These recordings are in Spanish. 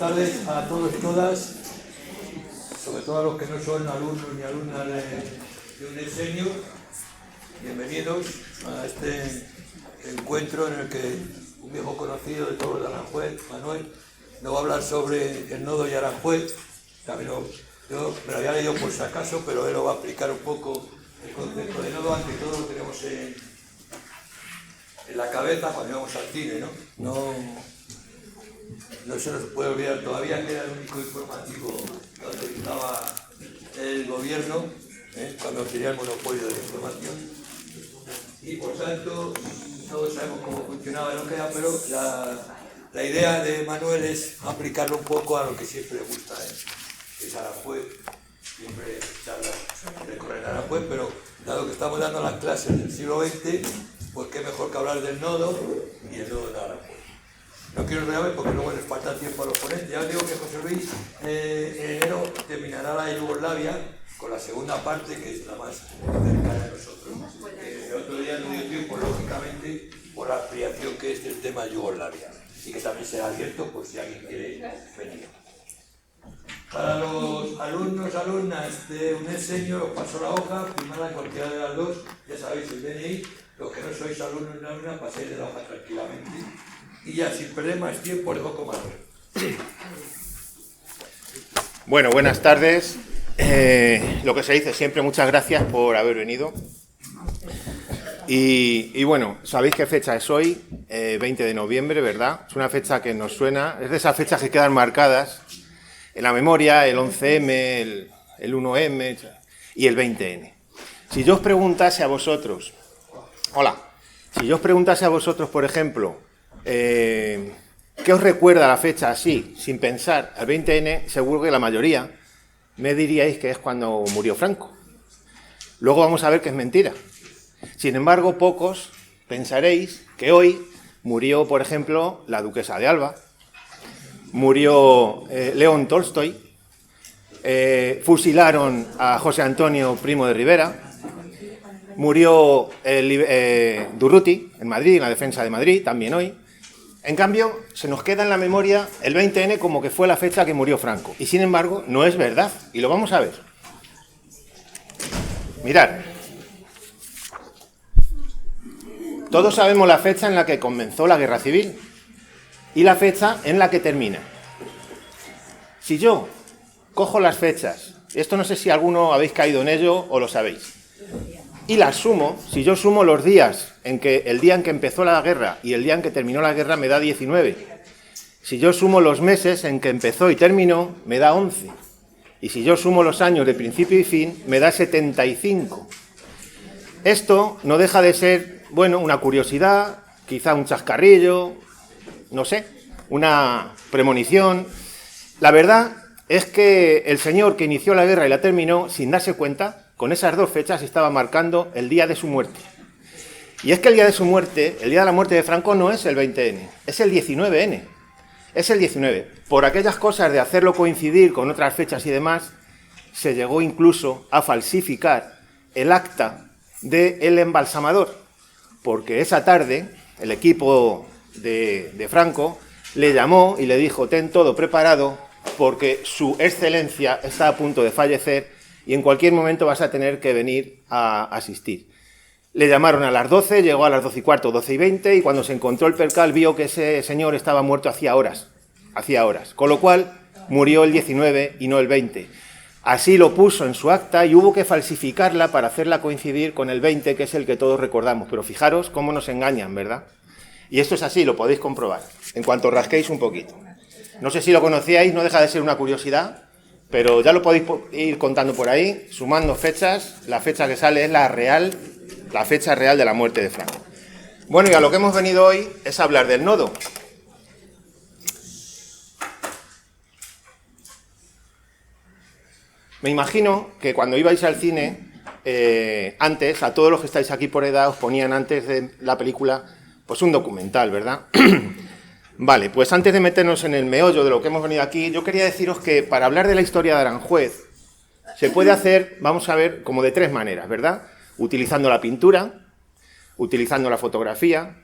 tardes a todos y todas, sobre todo a los que no son alumnos ni alumnas de UNED Senior. Bienvenidos a este encuentro en el que un viejo conocido de todos los de Aranjuez, Manuel, nos va a hablar sobre el nodo de Aranjuez. También yo me lo había leído por si acaso, pero él lo va a explicar un poco el concepto de nodo. Ante todo lo tenemos en la cabeza cuando vamos al cine, ¿no? No se nos puede olvidar todavía que era el único informativo que autorizaba el gobierno, cuando tenía el monopolio de la información. Y por tanto, todos sabemos cómo funcionaba lo que era, pero la idea de Manuel es aplicarlo un poco a lo que siempre le gusta, que es Aranjuez. Siempre charla recorrer Aranjuez, pero dado que estamos dando las clases del siglo XX, pues qué mejor que hablar del nodo y el nodo de Aranjuez. No quiero enredarme porque luego les falta tiempo a los ponentes. Ya os digo que José Luis en enero terminará la de Yugoslavia con la segunda parte, que es la más cercana a nosotros. El otro día no dio tiempo, lógicamente, por la ampliación que es del tema de Yugoslavia, y que también será abierto por si alguien quiere venir. Para los alumnos, alumnas de UNED Senior, os paso la hoja, firmada en cualquiera de las dos, ya sabéis el DNI. Los que no sois alumnos ni alumnas, paséis de la hoja tranquilamente. Y ya, sin perder más tiempo, les dejo con Manuel. Bueno, buenas tardes. Lo que se dice siempre, muchas gracias por haber venido. Y bueno, sabéis qué fecha es hoy, 20 de noviembre, ¿verdad? Es una fecha que nos suena, es de esas fechas que quedan marcadas en la memoria, el 11M, el 1M y el 20N. Si yo os preguntase a vosotros, si yo os preguntase a vosotros, por ejemplo, ¿qué os recuerda la fecha así, sin pensar, al 20N? Seguro que la mayoría me diríais que es cuando murió Franco. Luego vamos a ver que es mentira. Sin embargo, pocos pensaréis que hoy murió, por ejemplo, la duquesa de Alba, murió León Tolstoy, fusilaron a José Antonio Primo de Rivera, murió Durruti en Madrid, en la defensa de Madrid, también hoy. En cambio, se nos queda en la memoria el 20N como que fue la fecha que murió Franco. Y sin embargo, no es verdad. Y lo vamos a ver. Mirad. Todos sabemos la fecha en la que comenzó la guerra civil y la fecha en la que termina. Si yo cojo las fechas, esto no sé si alguno habéis caído en ello o lo sabéis, y las sumo, si yo sumo los días el día en que empezó la guerra y el día en que terminó la guerra, me da 19. Si yo sumo los meses en que empezó y terminó, me da 11. Y si yo sumo los años de principio y fin, me da 75. Esto no deja de ser, bueno, una curiosidad, quizá un chascarrillo, no sé, una premonición. La verdad es que el señor que inició la guerra y la terminó, sin darse cuenta, con esas dos fechas estaba marcando el día de su muerte. Y es que el día de su muerte, el día de la muerte de Franco, no es el 20N, es el 19N. Es el 19. Por aquellas cosas de hacerlo coincidir con otras fechas y demás, se llegó incluso a falsificar el acta del embalsamador, porque esa tarde el equipo de Franco le llamó y le dijo: ten todo preparado porque su excelencia está a punto de fallecer y en cualquier momento vas a tener que venir a asistir. Le llamaron a las 12, llegó a las 12:15, 12:20, y cuando se encontró el percal vio que ese señor estaba muerto hacía horas, con lo cual murió el 19 y no el 20. Así lo puso en su acta y hubo que falsificarla para hacerla coincidir con el 20, que es el que todos recordamos. Pero fijaros cómo nos engañan, ¿verdad? Y esto es así, lo podéis comprobar, en cuanto rasquéis un poquito. No sé si lo conocíais, no deja de ser una curiosidad, pero ya lo podéis ir contando por ahí, sumando fechas. La fecha que sale es la fecha real de la muerte de Franco. Bueno, y a lo que hemos venido hoy es hablar del nodo. Me imagino que cuando ibais al cine, antes, a todos los que estáis aquí por edad, os ponían antes de la película, pues un documental, ¿verdad? Vale, pues antes de meternos en el meollo de lo que hemos venido aquí, yo quería deciros que para hablar de la historia de Aranjuez se puede hacer, vamos a ver, como de tres maneras, ¿verdad? Utilizando la pintura, utilizando la fotografía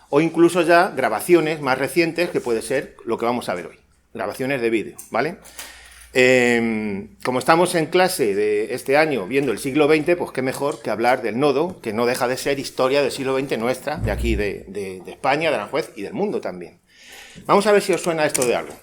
o incluso ya grabaciones más recientes, que puede ser lo que vamos a ver hoy. grabaciones de vídeo, ¿vale? Como estamos en clase de este año viendo el siglo XX, pues qué mejor que hablar del nodo, que no deja de ser historia del siglo XX nuestra, de aquí, de España, de Aranjuez y del mundo también. Vamos a ver si os suena esto de algo.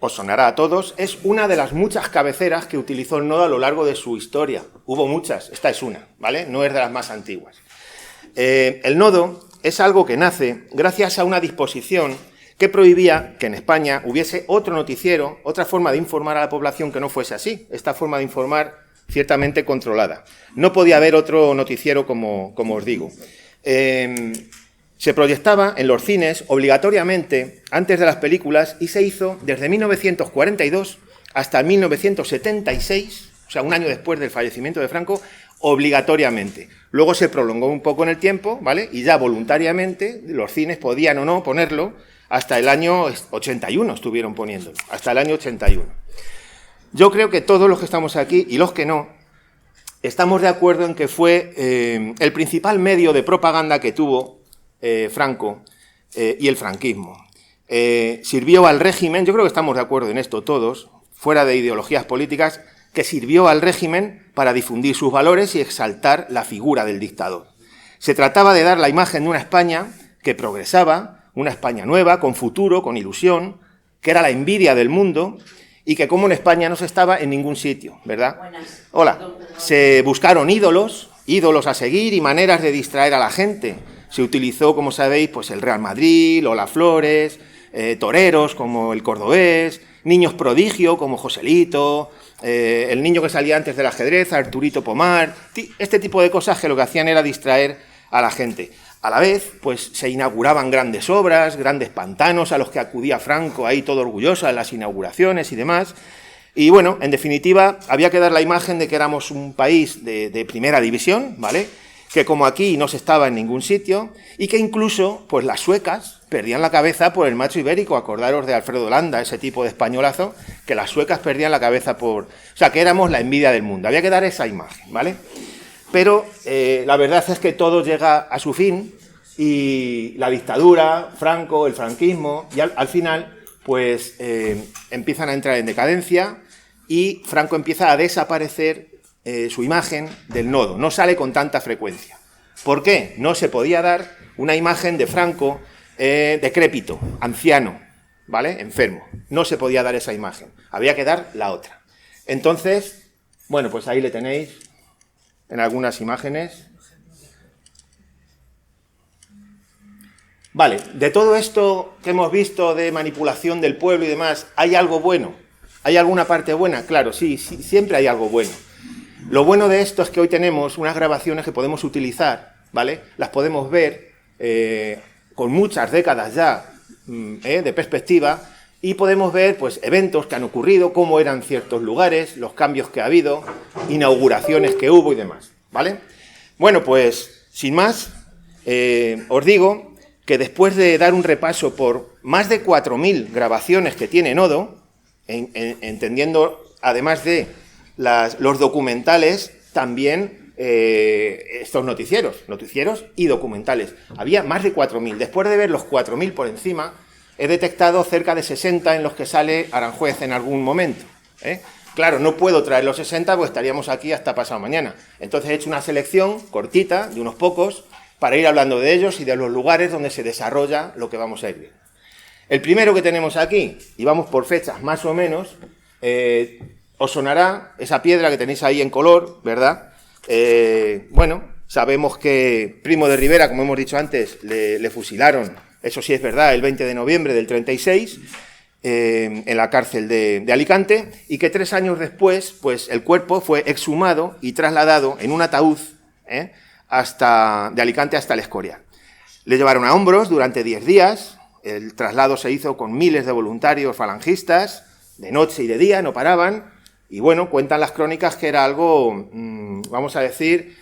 Os sonará a todos, es una de las muchas cabeceras que utilizó el nodo a lo largo de su historia. Hubo muchas, esta es una, ¿vale? No es de las más antiguas. El nodo es algo que nace gracias a una disposición que prohibía que en España hubiese otro noticiero, otra forma de informar a la población que no fuese así. Esta forma de informar ciertamente controlada. No podía haber otro noticiero como os digo. Se proyectaba en los cines obligatoriamente antes de las películas y se hizo desde 1942 hasta 1976, o sea, un año después del fallecimiento de Franco, obligatoriamente. Luego se prolongó un poco en el tiempo, ¿vale? Y ya voluntariamente los cines podían o no ponerlo hasta el año 81, estuvieron poniéndolo, hasta el año 81. Yo creo que todos los que estamos aquí y los que no, estamos de acuerdo en que fue el principal medio de propaganda que tuvo Franco y el franquismo. Sirvió al régimen, yo creo que estamos de acuerdo en esto todos, fuera de ideologías políticas, que sirvió al régimen para difundir sus valores y exaltar la figura del dictador. Se trataba de dar la imagen de una España que progresaba, una España nueva, con futuro, con ilusión, que era la envidia del mundo y que como en España no se estaba en ningún sitio, ¿verdad? Buenas. Hola. Se buscaron ídolos a seguir y maneras de distraer a la gente. Se utilizó, como sabéis, pues el Real Madrid, Lola Flores, toreros como el Cordobés, niños prodigio como Joselito, el niño que salía antes del ajedrez, Arturito Pomar, este tipo de cosas que lo que hacían era distraer a la gente. A la vez, pues se inauguraban grandes obras, grandes pantanos a los que acudía Franco ahí todo orgulloso en las inauguraciones y demás. Y bueno, en definitiva, había que dar la imagen de que éramos un país de primera división, ¿vale?, que como aquí no se estaba en ningún sitio y que incluso pues las suecas perdían la cabeza por el macho ibérico. Acordaros de Alfredo Landa, ese tipo de españolazo, que las suecas perdían la cabeza por... O sea, que éramos la envidia del mundo. Había que dar esa imagen, ¿vale? Pero la verdad es que todo llega a su fin y la dictadura, Franco, el franquismo, y al final pues empiezan a entrar en decadencia y Franco empieza a desaparecer su imagen del nodo, no sale con tanta frecuencia. ¿Por qué? No se podía dar una imagen de Franco decrépito, anciano, ¿vale?, enfermo. No se podía dar esa imagen, había que dar la otra. Entonces, bueno, pues ahí le tenéis en algunas imágenes. Vale, de todo esto que hemos visto de manipulación del pueblo y demás, ¿hay algo bueno? ¿Hay alguna parte buena? Claro, sí, siempre hay algo bueno. Lo bueno de esto es que hoy tenemos unas grabaciones que podemos utilizar, ¿vale? Las podemos ver con muchas décadas ya de perspectiva y podemos ver pues eventos que han ocurrido, cómo eran ciertos lugares, los cambios que ha habido, inauguraciones que hubo y demás, ¿vale? Bueno, pues sin más, os digo que después de dar un repaso por más de 4.000 grabaciones que tiene Nodo, entendiendo además de los documentales, también estos noticieros y documentales. Había más de 4.000. Después de ver los 4.000 por encima, he detectado cerca de 60 en los que sale Aranjuez en algún momento. Claro, no puedo traer los 60 porque estaríamos aquí hasta pasado mañana. Entonces he hecho una selección cortita de unos pocos para ir hablando de ellos y de los lugares donde se desarrolla lo que vamos a ir viendo. El primero que tenemos aquí, y vamos por fechas más o menos, os sonará esa piedra que tenéis ahí en color, ¿verdad? Bueno, sabemos que Primo de Rivera, como hemos dicho antes, le fusilaron, eso sí es verdad, el 20 de noviembre del 36, en la cárcel de Alicante, y que 3 años después, pues el cuerpo fue exhumado y trasladado en un ataúd de Alicante hasta el Escorial. Le llevaron a hombros durante 10 días, el traslado se hizo con miles de voluntarios falangistas, de noche y de día, no paraban. Y bueno, cuentan las crónicas que era algo, vamos a decir,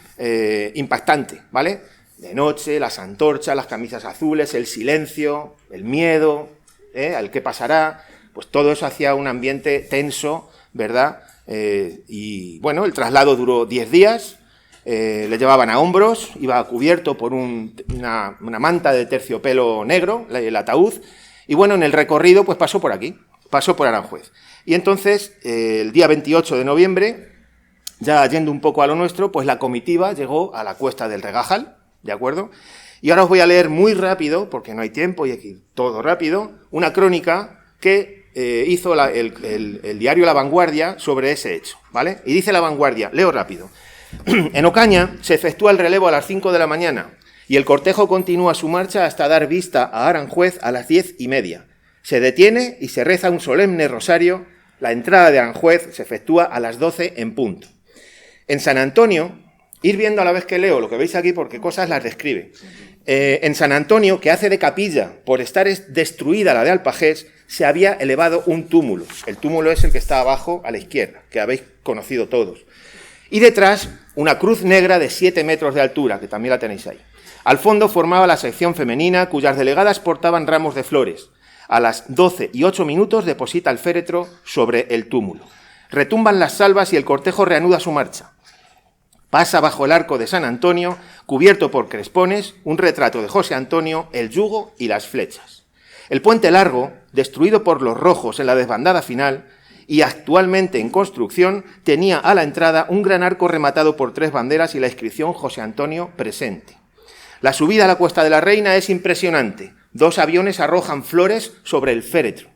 impactante, ¿vale? De noche, las antorchas, las camisas azules, el silencio, el miedo, al qué pasará, pues todo eso hacía un ambiente tenso, ¿verdad? Y bueno, el traslado duró 10 días, le llevaban a hombros, iba cubierto por una manta de terciopelo negro, el ataúd, y bueno, en el recorrido pues pasó por aquí, pasó por Aranjuez. Y entonces, el día 28 de noviembre, ya yendo un poco a lo nuestro, pues la comitiva llegó a la cuesta del Regajal, ¿de acuerdo? Y ahora os voy a leer muy rápido, porque no hay tiempo y aquí todo rápido, una crónica que hizo el diario La Vanguardia sobre ese hecho, ¿vale? Y dice La Vanguardia, leo rápido. En Ocaña se efectúa el relevo a las 5 de la mañana y el cortejo continúa su marcha hasta dar vista a Aranjuez a las 10:30. Se detiene y se reza un solemne rosario. La entrada de Aranjuez se efectúa a las 12 en punto. En San Antonio, ir viendo a la vez que leo lo que veis aquí porque cosas las describe. En San Antonio, que hace de capilla por estar destruida la de Alpajés, se había elevado un túmulo. El túmulo es el que está abajo a la izquierda, que habéis conocido todos. Y detrás, una cruz negra de 7 metros de altura, que también la tenéis ahí. Al fondo formaba la sección femenina, cuyas delegadas portaban ramos de flores. A las 12:08 deposita el féretro sobre el túmulo. Retumban las salvas y el cortejo reanuda su marcha. Pasa bajo el arco de San Antonio, cubierto por crespones, un retrato de José Antonio, el yugo y las flechas. El puente largo, destruido por los rojos en la desbandada final y actualmente en construcción, tenía a la entrada un gran arco rematado por 3 banderas y la inscripción José Antonio presente. La subida a la Cuesta de la Reina es impresionante. 2 aviones arrojan flores sobre el féretro.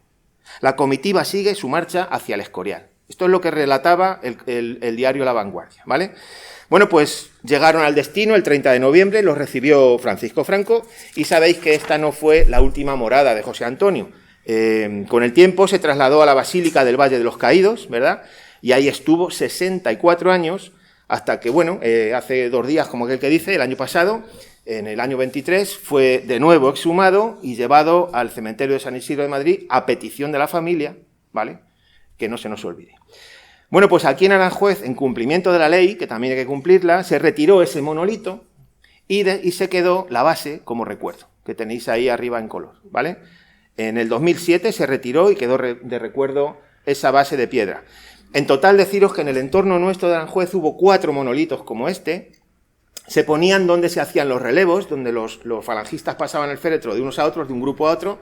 La comitiva sigue su marcha hacia el Escorial. Esto es lo que relataba el diario La Vanguardia, ¿vale? Bueno, pues llegaron al destino el 30 de noviembre, los recibió Francisco Franco y sabéis que esta no fue la última morada de José Antonio. Con el tiempo se trasladó a la Basílica del Valle de los Caídos, ¿verdad? Y ahí estuvo 64 años hasta que, bueno, hace 2 días, como aquel que dice, el año pasado, en el año 23, fue de nuevo exhumado y llevado al cementerio de San Isidro de Madrid a petición de la familia, ¿vale? Que no se nos olvide. Bueno, pues aquí en Aranjuez, en cumplimiento de la ley, que también hay que cumplirla, se retiró ese monolito y se quedó la base como recuerdo, que tenéis ahí arriba en color, ¿vale? En el 2007 se retiró y quedó de recuerdo esa base de piedra. En total, deciros que en el entorno nuestro de Aranjuez hubo 4 monolitos como este. Se ponían donde se hacían los relevos, donde los falangistas pasaban el féretro de unos a otros, de un grupo a otro,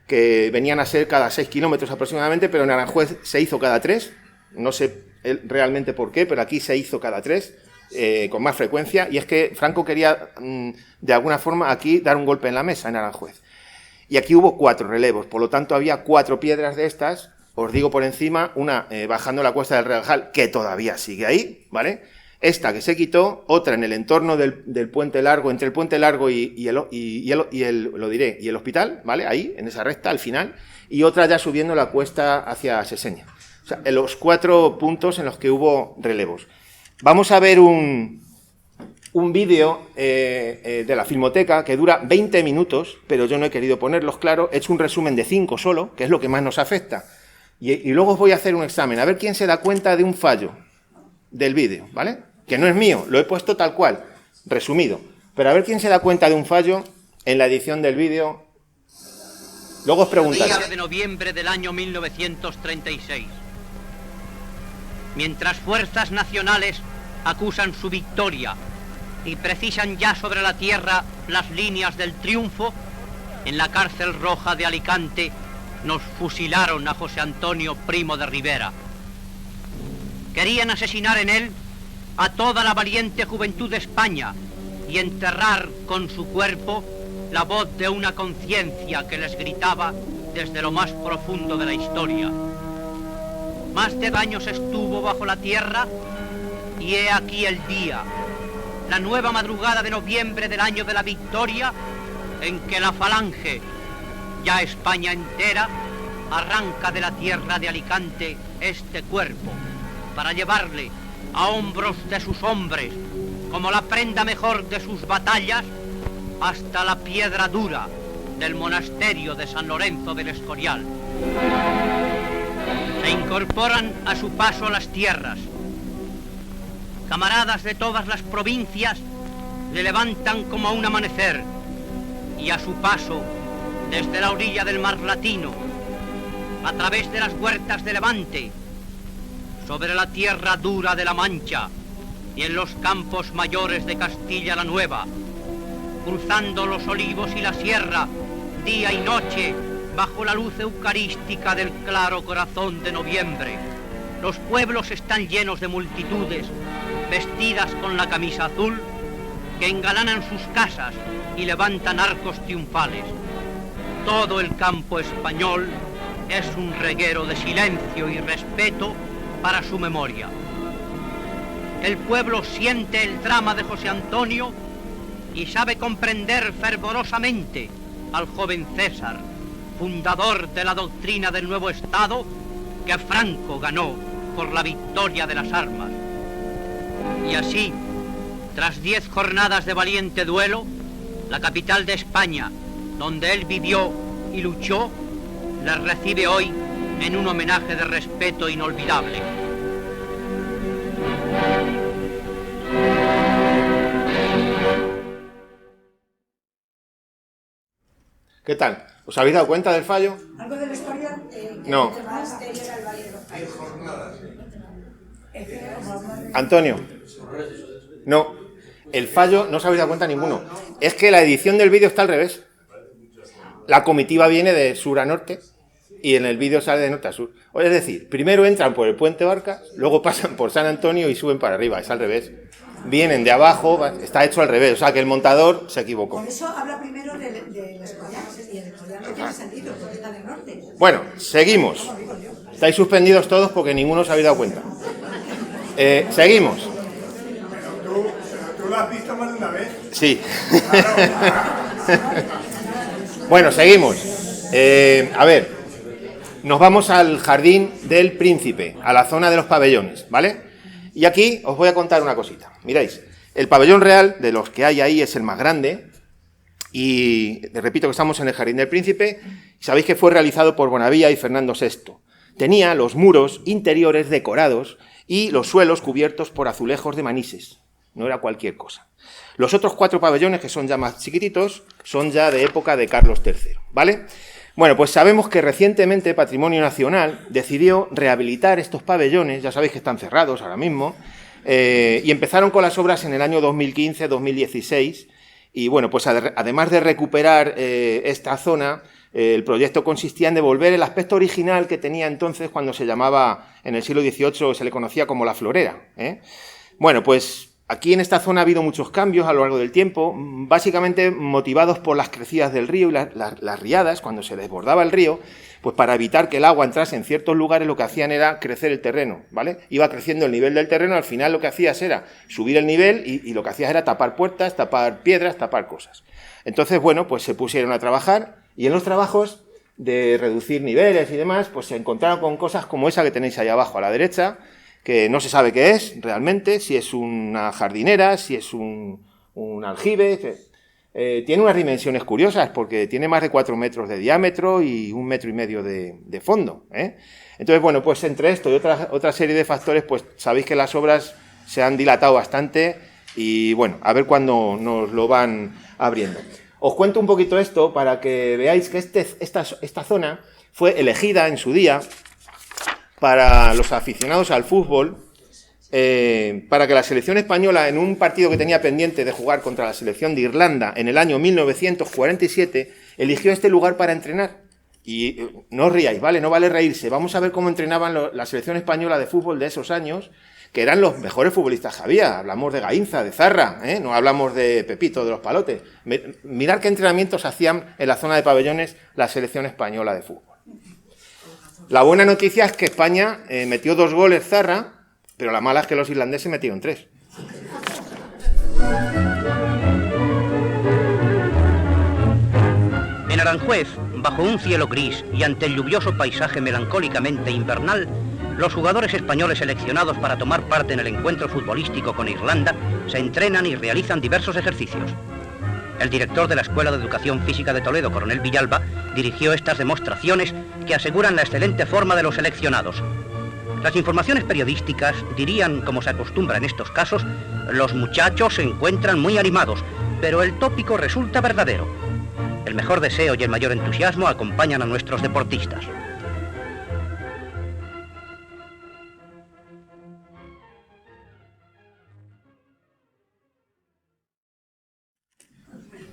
que venían a ser cada 6 kilómetros aproximadamente, pero en Aranjuez se hizo cada 3. No sé realmente por qué, pero aquí se hizo cada 3, con más frecuencia, y es que Franco quería, de alguna forma, aquí dar un golpe en la mesa, en Aranjuez. Y aquí hubo 4 relevos, por lo tanto había 4 piedras de estas, os digo por encima, una bajando la cuesta del Regajal, que todavía sigue ahí, ¿vale? Esta que se quitó, otra en el entorno del puente largo, entre el puente largo y el hospital, ¿vale? Ahí, en esa recta, al final, y otra ya subiendo la cuesta hacia Seseña. O sea, en los 4 puntos en los que hubo relevos. Vamos a ver un vídeo de la Filmoteca que dura 20 minutos, pero yo no he querido ponerlos, claro. He hecho un resumen de 5 solo, que es lo que más nos afecta. Y luego os voy a hacer un examen, a ver quién se da cuenta de un fallo del vídeo, ¿vale? Que no es mío, lo he puesto tal cual, resumido. Pero a ver quién se da cuenta de un fallo en la edición del vídeo. Luego os preguntaré. Día de noviembre del año 1936. Mientras fuerzas nacionales acusan su victoria y precisan ya sobre la tierra las líneas del triunfo, en la cárcel roja de Alicante nos fusilaron a José Antonio Primo de Rivera. Querían asesinar en él a toda la valiente juventud de España y enterrar con su cuerpo la voz de una conciencia que les gritaba desde lo más profundo de la historia. Más de años estuvo bajo la tierra y he aquí el día, la nueva madrugada de noviembre del año de la victoria, en que la falange, ya España entera, arranca de la tierra de Alicante este cuerpo para llevarle a hombros de sus hombres, como la prenda mejor de sus batallas, hasta la piedra dura del monasterio de San Lorenzo del Escorial. Se incorporan a su paso a las tierras. Camaradas de todas las provincias le levantan como a un amanecer y a su paso desde la orilla del mar Latino, a través de las huertas de Levante, sobre la tierra dura de la Mancha y en los campos mayores de Castilla la Nueva, cruzando los olivos y la sierra, día y noche, bajo la luz eucarística del claro corazón de noviembre. Los pueblos están llenos de multitudes, vestidas con la camisa azul, que engalanan sus casas y levantan arcos triunfales. Todo el campo español es un reguero de silencio y respeto para su memoria. El pueblo siente el drama de José Antonio y sabe comprender fervorosamente al joven César, fundador de la doctrina del nuevo Estado que Franco ganó por la victoria de las armas. Y así, tras 10 jornadas de valiente duelo, la capital de España, donde él vivió y luchó, les recibe hoy en un homenaje de respeto inolvidable. ¿Qué tal? ¿Os habéis dado cuenta del fallo? Algo de la historia. No. Antonio. No. El fallo no os habéis dado cuenta ninguno. Es que la edición del vídeo está al revés. La comitiva viene de sur a norte y en el vídeo sale de norte a sur. Es decir, primero entran por el puente Barcas, luego pasan por San Antonio y suben para arriba. Es al revés. Vienen de abajo, está hecho al revés. O sea que el montador se equivocó. Por eso habla primero del escorial y el escorial no tiene sentido porque está del norte. Bueno, seguimos. Estáis suspendidos todos porque ninguno os habéis dado cuenta. Seguimos. ¿Tú lo has visto más de una vez? Sí. Bueno, seguimos. A ver, nos vamos al Jardín del Príncipe, a la zona de los pabellones, ¿vale? Y aquí os voy a contar una cosita. Miráis, el pabellón real, de los que hay ahí, es el más grande. Y repito que estamos en el Jardín del Príncipe. Sabéis que fue realizado por Bonavía y Fernando VI. Tenía los muros interiores decorados y los suelos cubiertos por azulejos de Manises. No era cualquier cosa. Los otros 4 pabellones, que son ya más chiquititos, son ya de época de Carlos III, ¿vale? Bueno, pues sabemos que recientemente Patrimonio Nacional decidió rehabilitar estos pabellones, ya sabéis que están cerrados ahora mismo, y empezaron con las obras en el año 2015-2016, y bueno, pues además de recuperar esta zona, el proyecto consistía en devolver el aspecto original que tenía entonces cuando se llamaba, en el siglo XVIII, se le conocía como La Florera, ¿eh? Bueno, pues aquí en esta zona ha habido muchos cambios a lo largo del tiempo, básicamente motivados por las crecidas del río y las riadas, cuando se desbordaba el río, pues para evitar que el agua entrase en ciertos lugares lo que hacían era crecer el terreno, ¿vale? Iba creciendo el nivel del terreno, al final lo que hacías era subir el nivel y lo que hacías era tapar puertas, tapar piedras, tapar cosas. Entonces, bueno, pues se pusieron a trabajar y en los trabajos de reducir niveles y demás, pues se encontraron con cosas como esa que tenéis ahí abajo a la derecha, que no se sabe qué es realmente, si es una jardinera, si es un aljibe. Tiene unas dimensiones curiosas porque tiene más de 4 metros de diámetro y 1,5 metros de fondo, ¿eh? Entonces, bueno, pues entre esto y otra serie de factores, pues sabéis que las obras se han dilatado bastante y, bueno, a ver cuándo nos lo van abriendo. Os cuento un poquito esto para que veáis que esta zona fue elegida en su día para los aficionados al fútbol, para que la selección española, en un partido que tenía pendiente de jugar contra la selección de Irlanda en el año 1947, eligió este lugar para entrenar. Y no os riáis, ¿vale? No vale reírse. Vamos a ver cómo entrenaban la selección española de fútbol de esos años, que eran los mejores futbolistas que había. Hablamos de Gainza, de Zarra, ¿eh? No hablamos de Pepito, de los Palotes. Mirad qué entrenamientos hacían en la zona de pabellones la selección española de fútbol. La buena noticia es que España metió 2 goles Zarra, pero la mala es que los irlandeses metieron 3. En Aranjuez, bajo un cielo gris y ante el lluvioso paisaje melancólicamente invernal, los jugadores españoles seleccionados para tomar parte en el encuentro futbolístico con Irlanda se entrenan y realizan diversos ejercicios. El director de la Escuela de Educación Física de Toledo, Coronel Villalba, dirigió estas demostraciones que aseguran la excelente forma de los seleccionados. Las informaciones periodísticas dirían, como se acostumbra en estos casos, los muchachos se encuentran muy animados, pero el tópico resulta verdadero. El mejor deseo y el mayor entusiasmo acompañan a nuestros deportistas.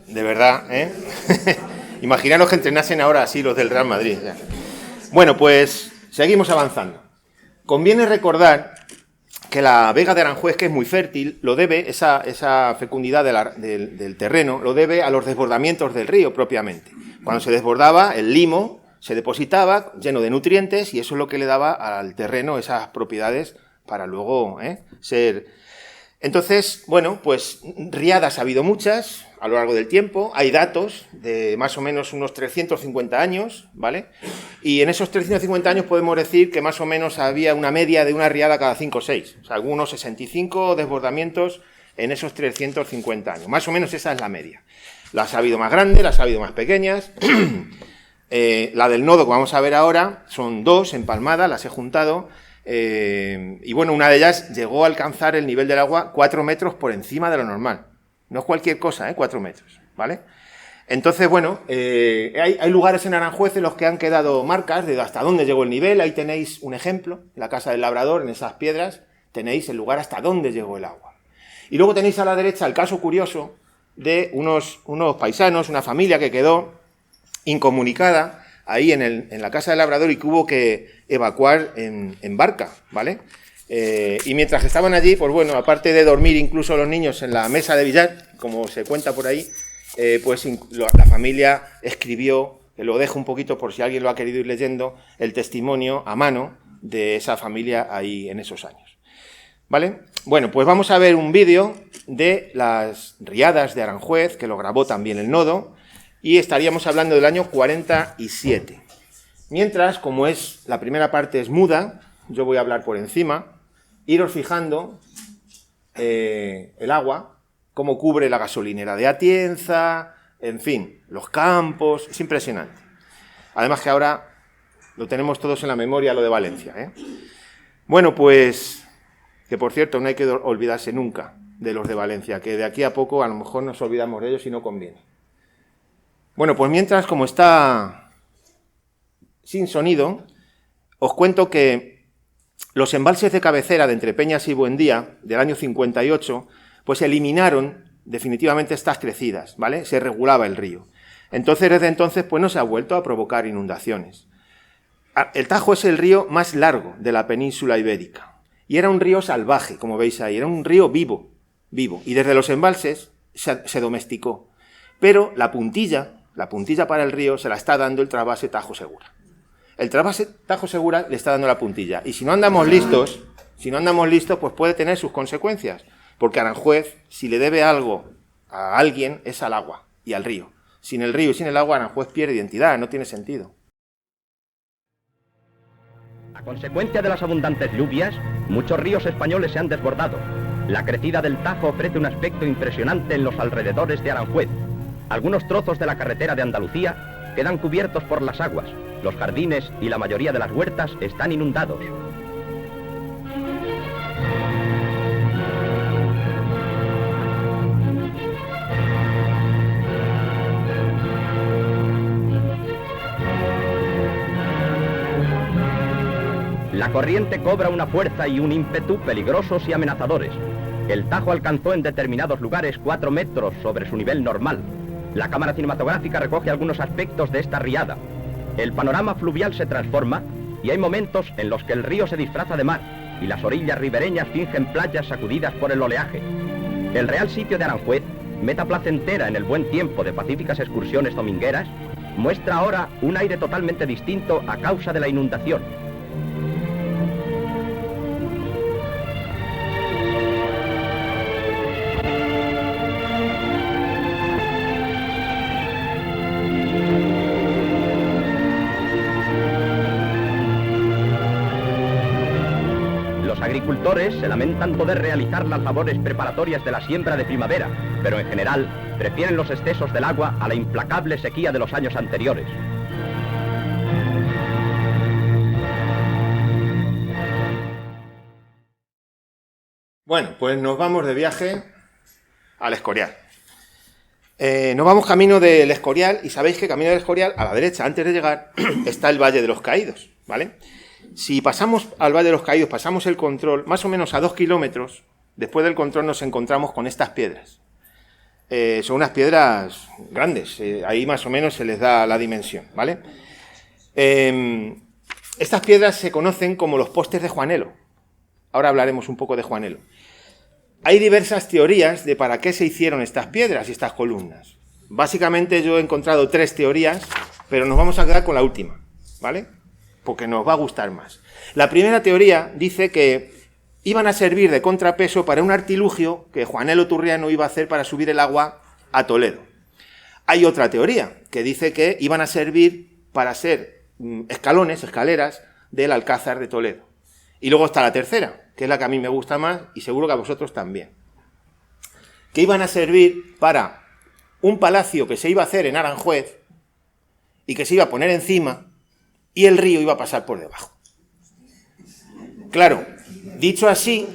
De verdad, ¿eh? Imaginaros que entrenasen ahora así los del Real Madrid. Ya. Bueno, pues seguimos avanzando. Conviene recordar que la Vega de Aranjuez, que es muy fértil, lo debe, esa fecundidad del terreno, lo debe a los desbordamientos del río propiamente. Cuando se desbordaba, el limo se depositaba lleno de nutrientes y eso es lo que le daba al terreno esas propiedades para luego ser... Entonces, bueno, pues riadas ha habido muchas a lo largo del tiempo, hay datos de más o menos unos 350 años, ¿vale? Y en esos 350 años podemos decir que más o menos había una media de una riada cada 5 o 6, o sea, algunos 65 desbordamientos en esos 350 años, más o menos esa es la media. Las ha habido más grandes, las ha habido más pequeñas, la del nodo que vamos a ver ahora son 2 empalmadas, las he juntado. Y bueno, una de ellas llegó a alcanzar el nivel del agua 4 metros por encima de lo normal. No es cualquier cosa, 4 metros, ¿vale? Entonces, bueno, hay lugares en Aranjuez en los que han quedado marcas de hasta dónde llegó el nivel. Ahí tenéis un ejemplo, en la Casa del Labrador, en esas piedras, tenéis el lugar hasta dónde llegó el agua. Y luego tenéis a la derecha el caso curioso de unos paisanos, una familia que quedó incomunicada ahí en la Casa del Labrador y que hubo que evacuar en barca, ¿vale? Y mientras estaban allí, pues bueno, aparte de dormir incluso los niños en la mesa de billar, como se cuenta por ahí, pues la familia escribió, que lo dejo un poquito por si alguien lo ha querido ir leyendo, el testimonio a mano de esa familia ahí en esos años, ¿vale? Bueno, pues vamos a ver un vídeo de las riadas de Aranjuez, que lo grabó también el Nodo, y estaríamos hablando del año 47. Mientras, como la primera parte es muda, yo voy a hablar por encima, iros fijando el agua, cómo cubre la gasolinera de Atienza, en fin, los campos, es impresionante. Además que ahora lo tenemos todos en la memoria, lo de Valencia, ¿eh? Bueno, pues, que por cierto, no hay que olvidarse nunca de los de Valencia, que de aquí a poco a lo mejor nos olvidamos de ellos y no conviene. Bueno, pues mientras, como está sin sonido, os cuento que los embalses de cabecera de Entrepeñas y Buendía, del año 58, pues eliminaron definitivamente estas crecidas, ¿vale? Se regulaba el río. Entonces, desde entonces, pues no se ha vuelto a provocar inundaciones. El Tajo es el río más largo de la península ibérica. Y era un río salvaje, como veis ahí, era un río vivo. Y desde los embalses se domesticó. Pero la puntilla para el río se la está dando el trasvase Tajo Segura. El trasvase Tajo Segura le está dando la puntilla. Y si no andamos listos, pues puede tener sus consecuencias. Porque Aranjuez, si le debe algo a alguien, es al agua y al río. Sin el río y sin el agua, Aranjuez pierde identidad, no tiene sentido. A consecuencia de las abundantes lluvias, muchos ríos españoles se han desbordado. La crecida del Tajo ofrece un aspecto impresionante en los alrededores de Aranjuez. Algunos trozos de la carretera de Andalucía quedan cubiertos por las aguas. Los jardines y la mayoría de las huertas están inundados. La corriente cobra una fuerza y un ímpetu peligrosos y amenazadores. El Tajo alcanzó en determinados lugares 4 metros sobre su nivel normal. La cámara cinematográfica recoge algunos aspectos de esta riada. El panorama fluvial se transforma y hay momentos en los que el río se disfraza de mar y las orillas ribereñas fingen playas sacudidas por el oleaje. El real sitio de Aranjuez, meta placentera en el buen tiempo de pacíficas excursiones domingueras, muestra ahora un aire totalmente distinto a causa de la inundación. Los agricultores se lamentan poder realizar las labores preparatorias de la siembra de primavera, pero en general prefieren los excesos del agua a la implacable sequía de los años anteriores. Bueno, pues nos vamos de viaje al Escorial. Nos vamos camino del Escorial, y sabéis que camino del Escorial, a la derecha, antes de llegar, está el Valle de los Caídos, ¿vale? Si pasamos al Valle de los Caídos, pasamos el control, más o menos a 2 kilómetros, después del control nos encontramos con estas piedras. Son unas piedras grandes, ahí más o menos se les da la dimensión, ¿vale? Estas piedras se conocen como los postes de Juanelo. Ahora hablaremos un poco de Juanelo. Hay diversas teorías de para qué se hicieron estas piedras y estas columnas. Básicamente yo he encontrado 3 teorías, pero nos vamos a quedar con la última, ¿vale? Porque nos va a gustar más. La primera teoría dice que iban a servir de contrapeso para un artilugio que Juanelo Turriano iba a hacer para subir el agua a Toledo. Hay otra teoría que dice que iban a servir para ser escaleras del Alcázar de Toledo. Y luego está la tercera, que es la que a mí me gusta más y seguro que a vosotros también. Que iban a servir para un palacio que se iba a hacer en Aranjuez y que se iba a poner encima y el río iba a pasar por debajo. Claro, dicho así,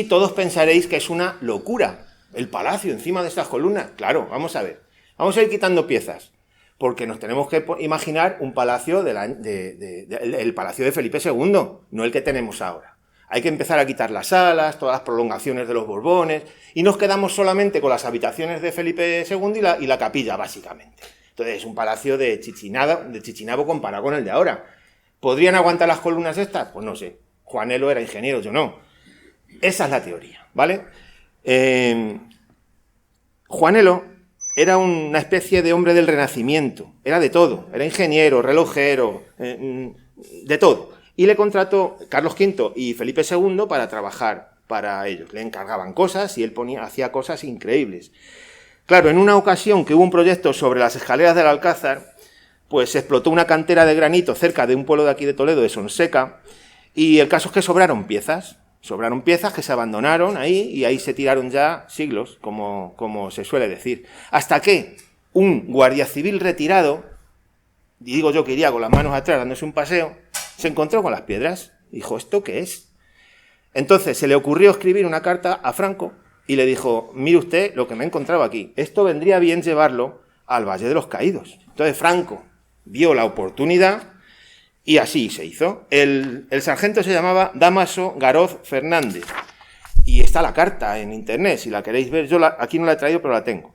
todos pensaréis que es una locura. El palacio encima de estas columnas. Claro, vamos a ver. Vamos a ir quitando piezas. Porque nos tenemos que imaginar un palacio el palacio de Felipe II, no el que tenemos ahora. Hay que empezar a quitar las salas, todas las prolongaciones de los Borbones, y nos quedamos solamente con las habitaciones de Felipe II y la capilla, básicamente. Entonces es un palacio de Chichinabo comparado con el de ahora. ¿Podrían aguantar las columnas estas? Pues no sé. Juanelo era ingeniero, yo no. Esa es la teoría, ¿vale? Juanelo era una especie de hombre del Renacimiento, era de todo, era ingeniero, relojero, de todo. Y le contrató Carlos V y Felipe II para trabajar para ellos. Le encargaban cosas y él hacía cosas increíbles. Claro, en una ocasión que hubo un proyecto sobre las escaleras del Alcázar, pues se explotó una cantera de granito cerca de un pueblo de aquí de Toledo, de Sonseca, y el caso es que sobraron piezas que se abandonaron ahí y ahí se tiraron ya siglos, como se suele decir. Hasta que un guardia civil retirado, y digo yo que iría con las manos atrás dándose un paseo, se encontró con las piedras. Dijo, ¿esto qué es? Entonces se le ocurrió escribir una carta a Franco y le dijo, mire usted lo que me he encontrado aquí, esto vendría bien llevarlo al Valle de los Caídos. Entonces Franco vio la oportunidad y así se hizo. El sargento se llamaba Dámaso Garoz Fernández. Y está la carta en internet, si la queréis ver. Yo aquí no la he traído, pero la tengo.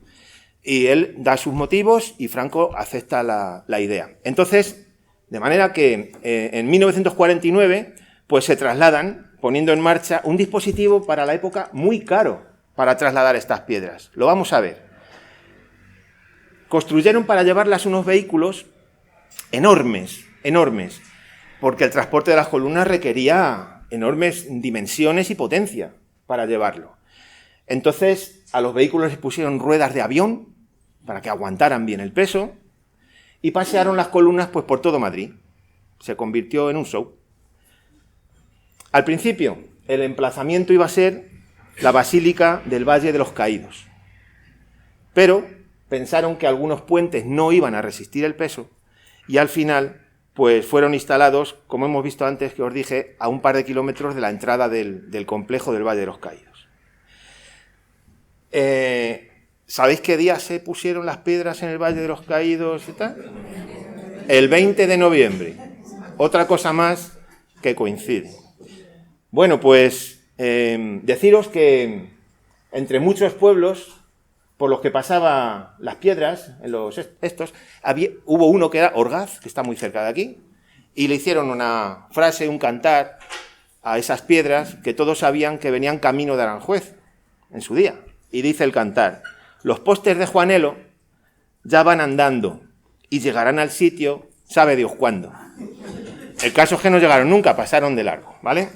Y él da sus motivos y Franco acepta la idea. Entonces, de manera que en 1949 pues se trasladan, poniendo en marcha un dispositivo para la época muy caro para trasladar estas piedras. Lo vamos a ver. Construyeron para llevarlas unos vehículos enormes, porque el transporte de las columnas requería enormes dimensiones y potencia para llevarlo. Entonces, a los vehículos les pusieron ruedas de avión para que aguantaran bien el peso y pasearon las columnas pues por todo Madrid. Se convirtió en un show. Al principio, el emplazamiento iba a ser la Basílica del Valle de los Caídos, pero pensaron que algunos puentes no iban a resistir el peso y al final pues fueron instalados, como hemos visto antes que os dije, a un par de kilómetros de la entrada del complejo del Valle de los Caídos. ¿Sabéis qué día se pusieron las piedras en el Valle de los Caídos y tal? El 20 de noviembre. Otra cosa más que coincide. Bueno, pues deciros que entre muchos pueblos por los que pasaba las piedras, hubo uno que era Orgaz, que está muy cerca de aquí, y le hicieron una frase, un cantar a esas piedras que todos sabían que venían camino de Aranjuez en su día. Y dice el cantar, los postes de Juanelo ya van andando y llegarán al sitio, sabe Dios cuándo. El caso es que no llegaron nunca, pasaron de largo, ¿vale?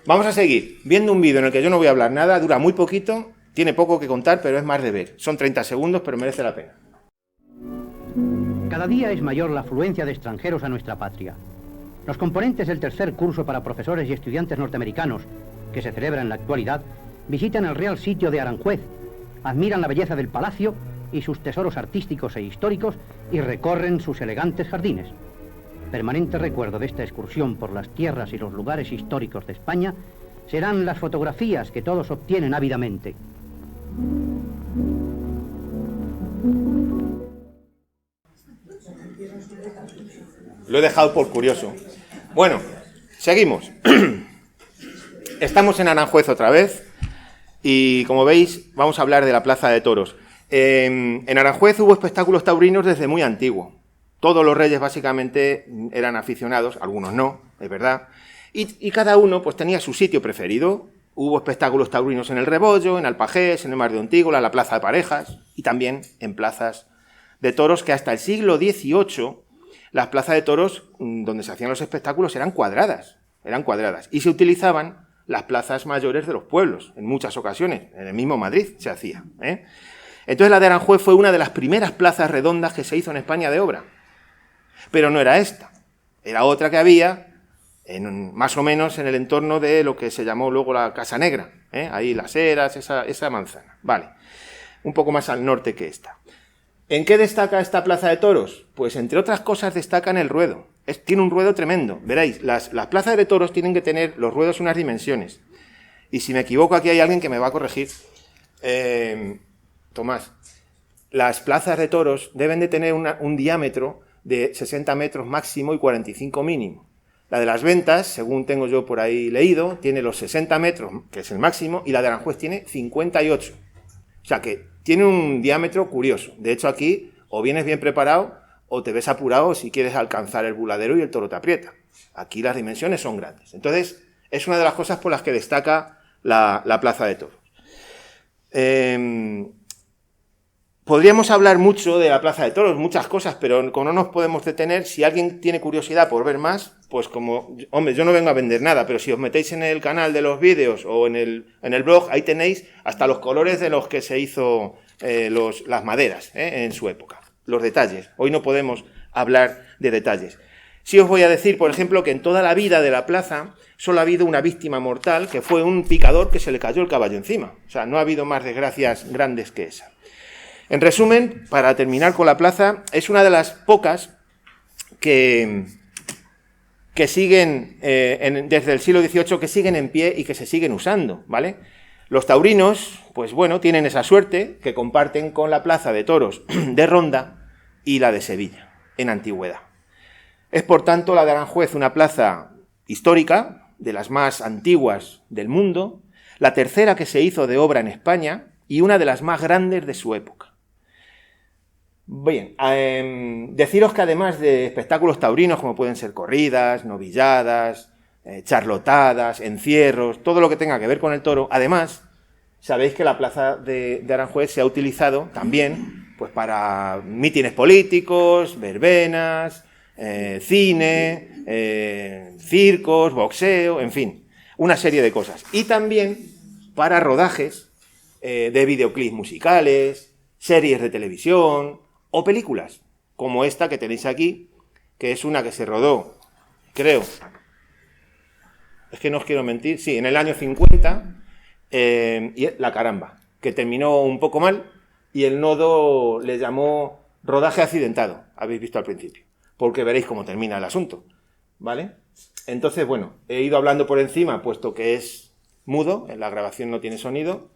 Vamos a seguir viendo un vídeo en el que yo no voy a hablar nada, dura muy poquito. Tiene poco que contar, pero es más de ver. Son 30 segundos, pero merece la pena. Cada día es mayor la afluencia de extranjeros a nuestra patria. Los componentes del tercer curso para profesores y estudiantes norteamericanos, que se celebra en la actualidad, visitan el Real Sitio de Aranjuez, admiran la belleza del palacio y sus tesoros artísticos e históricos y recorren sus elegantes jardines. Permanente recuerdo de esta excursión por las tierras y los lugares históricos de España serán las fotografías que todos obtienen ávidamente. Lo he dejado por curioso. Bueno, seguimos. Estamos en Aranjuez otra vez y, como veis, vamos a hablar de la Plaza de Toros. En Aranjuez hubo espectáculos taurinos desde muy antiguo. Todos los reyes básicamente eran aficionados, algunos no, es verdad, y cada uno pues tenía su sitio preferido. Hubo espectáculos taurinos en el Rebollo, en Alpagés, en el Mar de Ontígola, en la Plaza de Parejas y también en plazas de toros que hasta el siglo XVIII las plazas de toros donde se hacían los espectáculos eran cuadradas y se utilizaban las plazas mayores de los pueblos en muchas ocasiones, en el mismo Madrid se hacía, ¿eh? Entonces la de Aranjuez fue una de las primeras plazas redondas que se hizo en España de obra, pero no era esta, era otra que había más o menos en el entorno de lo que se llamó luego la Casa Negra, ¿eh? Ahí Las Heras, esa manzana, vale, un poco más al norte que esta. ¿En qué destaca esta plaza de toros? Pues entre otras cosas destaca en el ruedo. Tiene un ruedo tremendo. Veréis, las plazas de toros tienen que tener los ruedos unas dimensiones. Y si me equivoco aquí hay alguien que me va a corregir. Tomás, las plazas de toros deben de tener un diámetro de 60 metros máximo y 45 mínimo. La de las Ventas, según tengo yo por ahí leído, tiene los 60 metros, que es el máximo, y la de Aranjuez tiene 58. O sea que tiene un diámetro curioso. De hecho, aquí o vienes bien preparado o te ves apurado si quieres alcanzar el buladero y el toro te aprieta. Aquí las dimensiones son grandes. Entonces, es una de las cosas por las que destaca la plaza de toros. Podríamos hablar mucho de la plaza de toros, muchas cosas, pero como no nos podemos detener, si alguien tiene curiosidad por ver más, pues como, hombre, yo no vengo a vender nada, pero si os metéis en el canal de los vídeos o en el blog, ahí tenéis hasta los colores de los que se hizo las maderas en su época, los detalles. Hoy no podemos hablar de detalles. Sí os voy a decir, por ejemplo, que en toda la vida de la plaza solo ha habido una víctima mortal, que fue un picador que se le cayó el caballo encima. O sea, no ha habido más desgracias grandes que esa. En resumen, para terminar con la plaza, es una de las pocas que siguen, desde el siglo XVIII, que siguen en pie y que se siguen usando, ¿vale? Los taurinos, pues bueno, tienen esa suerte que comparten con la plaza de toros de Ronda y la de Sevilla, en antigüedad. Es, por tanto, la de Aranjuez una plaza histórica, de las más antiguas del mundo, la tercera que se hizo de obra en España y una de las más grandes de su época. Bien, deciros que además de espectáculos taurinos como pueden ser corridas, novilladas, charlotadas, encierros, todo lo que tenga que ver con el toro, además, sabéis que la plaza de Aranjuez se ha utilizado también pues para mítines políticos, verbenas, cine, circos, boxeo, en fin, una serie de cosas. Y también para rodajes de videoclips musicales, series de televisión o películas, como esta que tenéis aquí, que es una que se rodó, creo, es que no os quiero mentir, sí, en el año 50, y La Caramba, que terminó un poco mal, y el nodo le llamó rodaje accidentado, habéis visto al principio, porque veréis cómo termina el asunto, ¿vale? Entonces, bueno, he ido hablando por encima, puesto que es mudo, en la grabación no tiene sonido,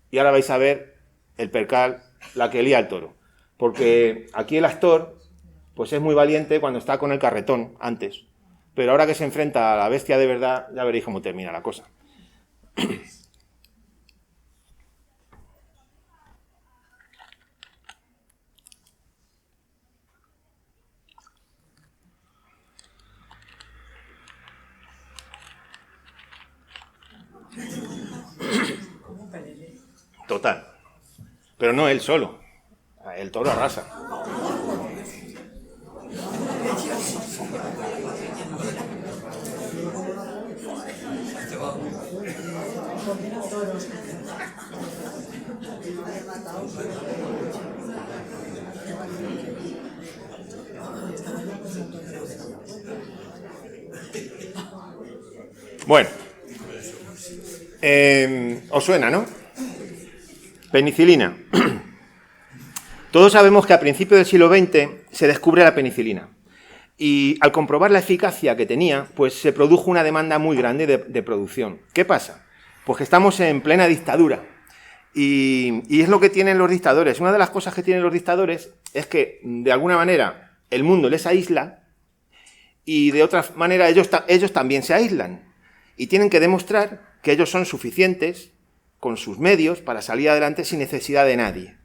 y ahora vais a ver el percal, la que lía el toro. Porque aquí el actor, pues es muy valiente cuando está con el carretón, antes. Pero ahora que se enfrenta a la bestia de verdad, ya veréis cómo termina la cosa. Total. Pero no él solo. El toro arrasa. Bueno. Os suena, ¿no? Penicilina. Todos sabemos que a principios del siglo XX se descubre la penicilina y al comprobar la eficacia que tenía, pues se produjo una demanda muy grande de producción. ¿Qué pasa? Pues que estamos en plena dictadura Y es lo que tienen los dictadores. Una de las cosas que tienen los dictadores es que, de alguna manera, el mundo les aísla y de otra manera ellos también se aíslan. Y tienen que demostrar que ellos son suficientes con sus medios para salir adelante sin necesidad de nadie.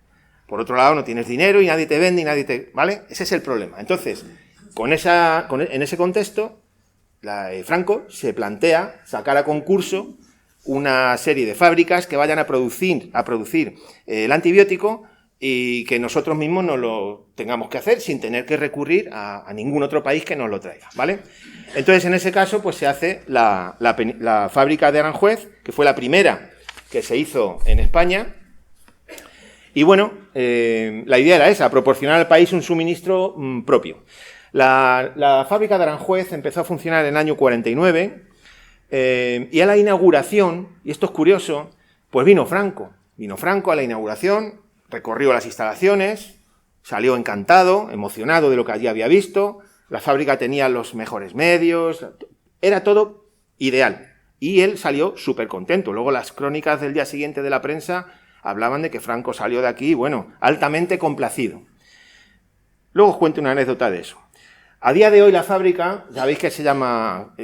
Por otro lado, no tienes dinero y nadie te vende y nadie te... ¿Vale? Ese es el problema. Entonces, en ese contexto, Franco se plantea sacar a concurso una serie de fábricas que vayan a producir el antibiótico y que nosotros mismos no lo tengamos que hacer sin tener que recurrir a ningún otro país que nos lo traiga, ¿vale? Entonces, en ese caso, pues se hace la fábrica de Aranjuez, que fue la primera que se hizo en España. Y bueno, la idea era esa, proporcionar al país un suministro propio. La fábrica de Aranjuez empezó a funcionar en el año 49 y a la inauguración, y esto es curioso, pues vino Franco. Vino Franco a la inauguración, recorrió las instalaciones, salió encantado, emocionado de lo que allí había visto, la fábrica tenía los mejores medios, era todo ideal. Y él salió súper contento. Luego las crónicas del día siguiente de la prensa hablaban de que Franco salió de aquí, bueno, altamente complacido. Luego os cuento una anécdota de eso. A día de hoy la fábrica, sabéis que se llama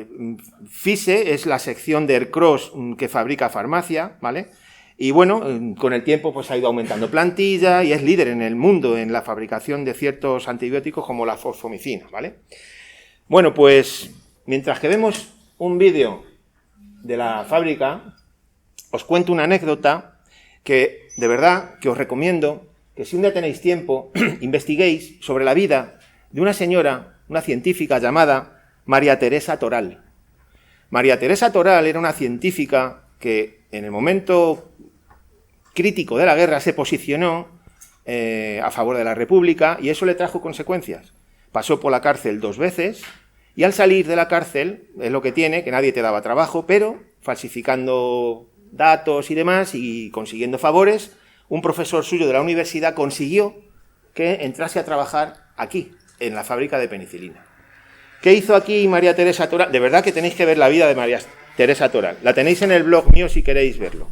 FISE, es la sección de Ercros que fabrica farmacia, ¿vale? Y bueno, con el tiempo pues ha ido aumentando plantilla y es líder en el mundo en la fabricación de ciertos antibióticos como la fosfomicina, ¿vale? Bueno, pues mientras que vemos un vídeo de la fábrica, os cuento una anécdota que de verdad que os recomiendo que si un día tenéis tiempo investiguéis sobre la vida de una señora, una científica llamada María Teresa Toral. María Teresa Toral era una científica que en el momento crítico de la guerra se posicionó a favor de la República y eso le trajo consecuencias. Pasó por la cárcel 2 veces y al salir de la cárcel, es lo que tiene, que nadie te daba trabajo, pero falsificando datos y demás y consiguiendo favores, un profesor suyo de la universidad consiguió que entrase a trabajar aquí, en la fábrica de penicilina. ¿Qué hizo aquí María Teresa Toral? De verdad que tenéis que ver la vida de María Teresa Toral. La tenéis en el blog mío si queréis verlo.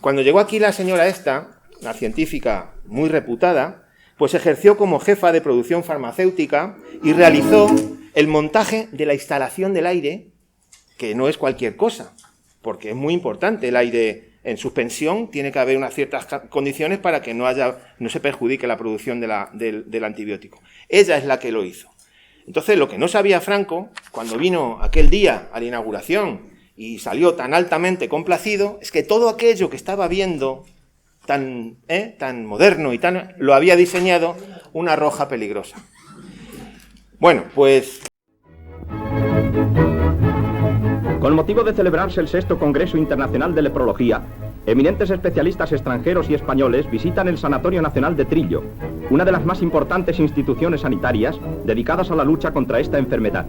Cuando llegó aquí la señora esta, la científica muy reputada, pues ejerció como jefa de producción farmacéutica y realizó el montaje de la instalación del aire, que no es cualquier cosa, porque es muy importante el aire en suspensión, tiene que haber unas ciertas condiciones para que no se perjudique la producción del antibiótico. Ella es la que lo hizo. Entonces, lo que no sabía Franco, cuando vino aquel día a la inauguración y salió tan altamente complacido, es que todo aquello que estaba viendo tan moderno y lo había diseñado una roja peligrosa. Bueno, pues... Con motivo de celebrarse el 6º Congreso Internacional de Leprología, eminentes especialistas extranjeros y españoles visitan el Sanatorio Nacional de Trillo, una de las más importantes instituciones sanitarias dedicadas a la lucha contra esta enfermedad.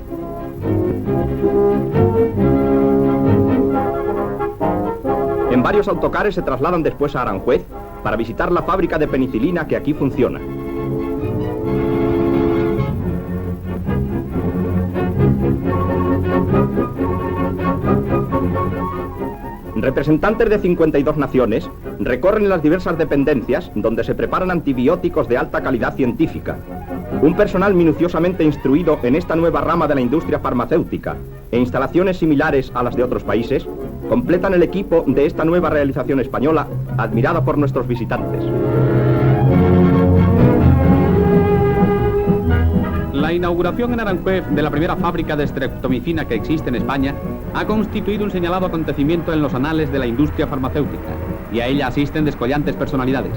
En varios autocares se trasladan después a Aranjuez para visitar la fábrica de penicilina que aquí funciona. Representantes de 52 naciones recorren las diversas dependencias donde se preparan antibióticos de alta calidad científica. Un personal minuciosamente instruido en esta nueva rama de la industria farmacéutica e instalaciones similares a las de otros países completan el equipo de esta nueva realización española admirada por nuestros visitantes. La inauguración en Aranjuez de la primera fábrica de streptomicina que existe en España ha constituido un señalado acontecimiento en los anales de la industria farmacéutica y a ella asisten descollantes personalidades.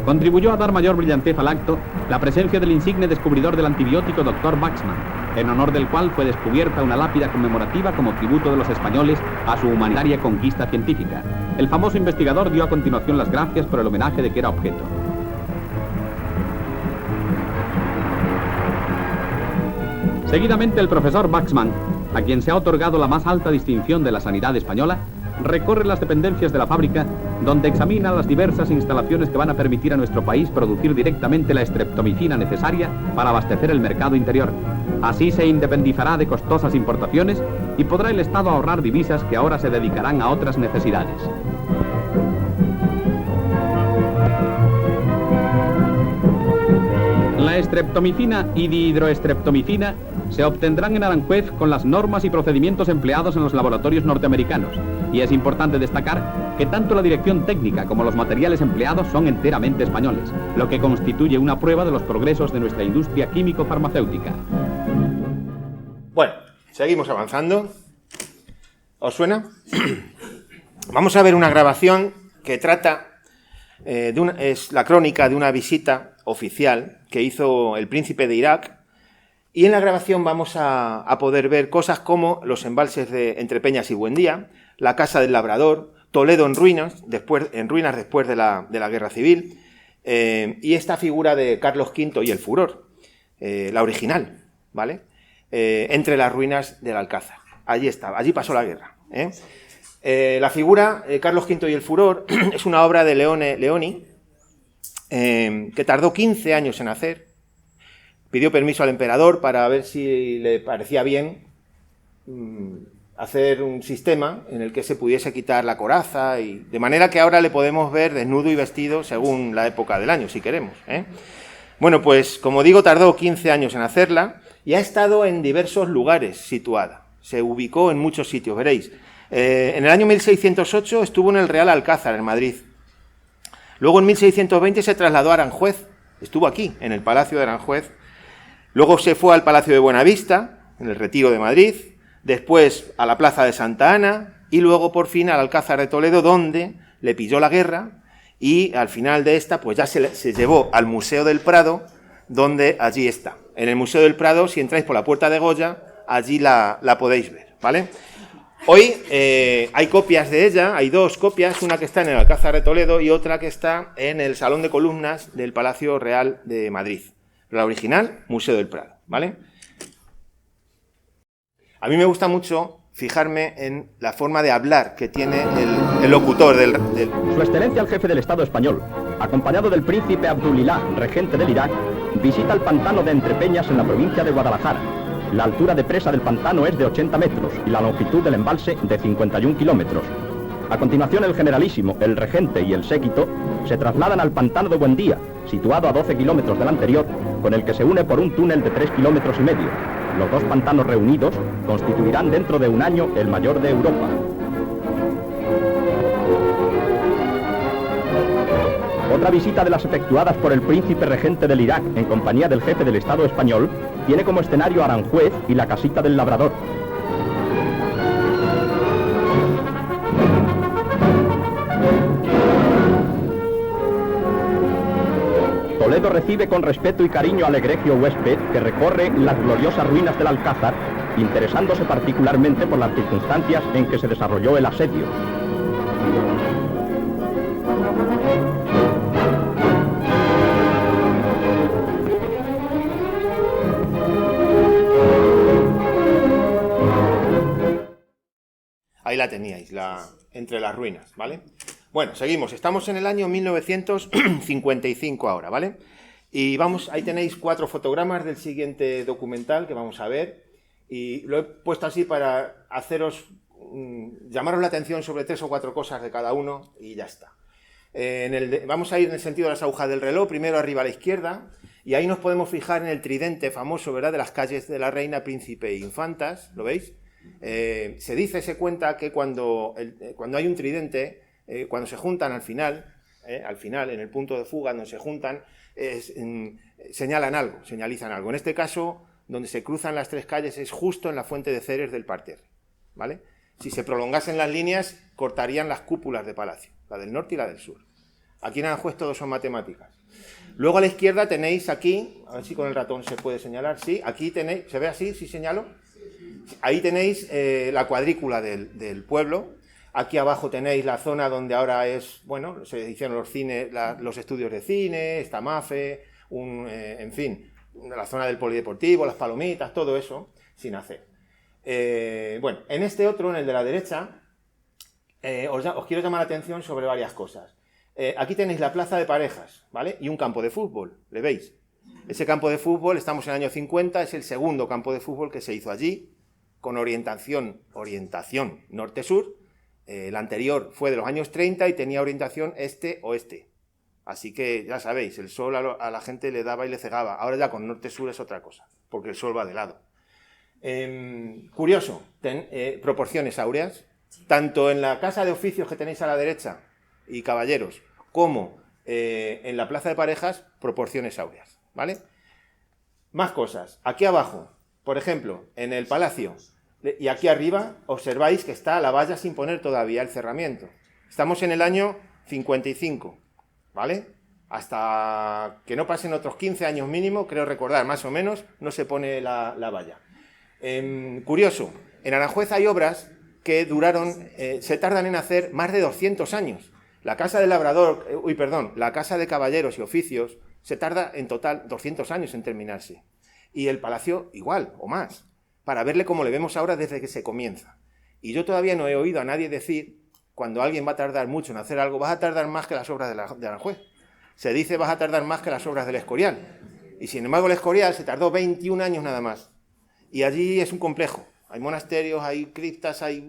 Contribuyó a dar mayor brillantez al acto la presencia del insigne descubridor del antibiótico Dr. Waxman, en honor del cual fue descubierta una lápida conmemorativa como tributo de los españoles a su humanitaria conquista científica. El famoso investigador dio a continuación las gracias por el homenaje de que era objeto. Seguidamente el profesor Waxman, a quien se ha otorgado la más alta distinción de la sanidad española, recorre las dependencias de la fábrica, donde examina las diversas instalaciones que van a permitir a nuestro país producir directamente la streptomicina necesaria para abastecer el mercado interior. Así se independizará de costosas importaciones y podrá el Estado ahorrar divisas que ahora se dedicarán a otras necesidades. streptomicina y dihidroestreptomicina se obtendrán en Aranjuez con las normas y procedimientos empleados en los laboratorios norteamericanos. Y es importante destacar que tanto la dirección técnica como los materiales empleados son enteramente españoles, lo que constituye una prueba de los progresos de nuestra industria químico-farmacéutica. Bueno, seguimos avanzando. ¿Os suena? Vamos a ver una grabación que trata, es la crónica de una visita oficial que hizo el príncipe de Irak, y en la grabación vamos a poder ver cosas como los embalses de Entrepeñas y Buendía, la Casa del Labrador, Toledo en ruinas después de la Guerra Civil, y esta figura de Carlos V y el furor, la original, ¿vale? Entre las ruinas del Alcázar. Allí estaba, allí pasó la guerra. La figura Carlos V y el furor es una obra de Leoni, que tardó 15 años en hacer. Pidió permiso al emperador para ver si le parecía bien hacer un sistema en el que se pudiese quitar la coraza, y de manera que ahora le podemos ver desnudo y vestido según la época del año, si queremos. Bueno, pues como digo, tardó 15 años en hacerla y ha estado en diversos lugares situada. Se ubicó en muchos sitios, veréis. En el año 1608 estuvo en el Real Alcázar, en Madrid. Luego en 1620 se trasladó a Aranjuez, estuvo aquí, en el Palacio de Aranjuez. Luego se fue al Palacio de Buenavista, en el Retiro de Madrid, después a la Plaza de Santa Ana y luego por fin al Alcázar de Toledo, donde le pilló la guerra y al final de esta pues ya se llevó al Museo del Prado, donde allí está. En el Museo del Prado, si entráis por la Puerta de Goya, allí la podéis ver, ¿vale? Hoy hay copias de ella, hay dos copias, una que está en el Alcázar de Toledo y otra que está en el Salón de Columnas del Palacio Real de Madrid. La original, Museo del Prado, ¿vale? A mí me gusta mucho fijarme en la forma de hablar que tiene el locutor del... Su Excelencia el Jefe del Estado Español, acompañado del príncipe Abdulilá, regente del Irak, visita el pantano de Entrepeñas en la provincia de Guadalajara. La altura de presa del pantano es de 80 metros y la longitud del embalse de 51 kilómetros. A continuación, el generalísimo, el regente y el séquito se trasladan al pantano de Buendía, situado a 12 kilómetros del anterior, con el que se une por un túnel de 3,5 kilómetros. Los dos pantanos reunidos constituirán dentro de un año el mayor de Europa. Otra visita de las efectuadas por el príncipe regente del Irak en compañía del jefe del Estado español tiene como escenario Aranjuez y la casita del Labrador. Toledo recibe con respeto y cariño al egregio huésped que recorre las gloriosas ruinas del Alcázar, interesándose particularmente por las circunstancias en que se desarrolló el asedio. Ahí la teníais, entre las ruinas, ¿vale? Bueno, seguimos. Estamos en el año 1955 ahora, ¿vale? Y ahí tenéis 4 fotogramas del siguiente documental que vamos a ver. Y lo he puesto así para llamaros la atención sobre 3 o 4 cosas de cada uno y ya está. Vamos a ir en el sentido de las agujas del reloj, primero arriba a la izquierda, y ahí nos podemos fijar en el tridente famoso, ¿verdad?, de las calles de la Reina, Príncipe e Infantas, ¿lo veis? Se cuenta que cuando hay un tridente, cuando se juntan al final, en el punto de fuga donde se juntan, señalizan algo. En este caso, donde se cruzan las 3 calles es justo en la fuente de Ceres del parterre, ¿vale? Si se prolongasen las líneas, cortarían las cúpulas de palacio, la del norte y la del sur. Aquí en Aranjuez todos son matemáticas. Luego a la izquierda tenéis aquí, a ver si con el ratón se puede señalar, sí, aquí tenéis, ¿se ve así si señalo? Ahí tenéis la cuadrícula del pueblo. Aquí abajo tenéis la zona donde ahora se hicieron los estudios de cine, está MAFE, en fin, la zona del polideportivo, las palomitas, todo eso, sin hacer. En este otro, en el de la derecha, os quiero llamar la atención sobre varias cosas. Aquí tenéis la plaza de parejas, ¿vale? Y un campo de fútbol, ¿le veis? Ese campo de fútbol, estamos en el año 50, es el segundo campo de fútbol que se hizo allí, con orientación norte-sur. El anterior fue de los años 30 y tenía orientación este-oeste, Así que ya sabéis, el sol a la gente le daba y le cegaba. Ahora ya con norte-sur es otra cosa, porque el sol va de lado. Curioso, proporciones áureas, tanto en la casa de oficios que tenéis a la derecha, y caballeros, como en la plaza de parejas, proporciones áureas, ¿vale? Más cosas. Aquí abajo, por ejemplo, en el palacio, y aquí arriba, observáis que está la valla sin poner todavía el cerramiento. Estamos en el año 55, ¿vale? Hasta que no pasen otros 15 años mínimo, creo recordar, más o menos, no se pone la valla. Curioso, en Aranjuez hay obras que se tardan en hacer más de 200 años. La casa del labrador, la casa de caballeros y oficios se tarda en total 200 años en terminarse. Y el palacio igual, o más, para verle como le vemos ahora desde que se comienza. Y yo todavía no he oído a nadie decir, cuando alguien va a tardar mucho en hacer algo, vas a tardar más que las obras de Aranjuez. Se dice, vas a tardar más que las obras del Escorial. Y sin embargo el Escorial se tardó 21 años nada más. Y allí es un complejo. Hay monasterios, hay criptas, hay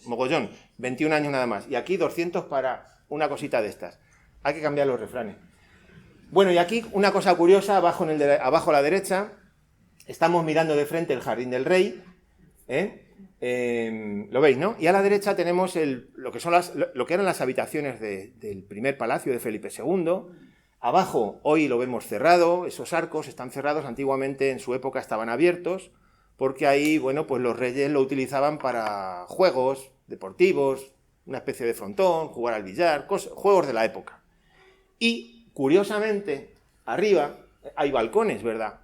mogollón. 21 años nada más. Y aquí 200 para una cosita de estas. Hay que cambiar los refranes. Bueno, y aquí una cosa curiosa, abajo a la derecha, estamos mirando de frente el Jardín del Rey. Lo veis, ¿no? Y a la derecha tenemos lo que eran las habitaciones del primer palacio de Felipe II. Abajo, hoy lo vemos cerrado, esos arcos están cerrados, antiguamente en su época estaban abiertos, porque ahí, bueno, pues los reyes lo utilizaban para juegos deportivos, una especie de frontón, jugar al billar, juegos de la época. Y, curiosamente, arriba hay balcones, ¿verdad?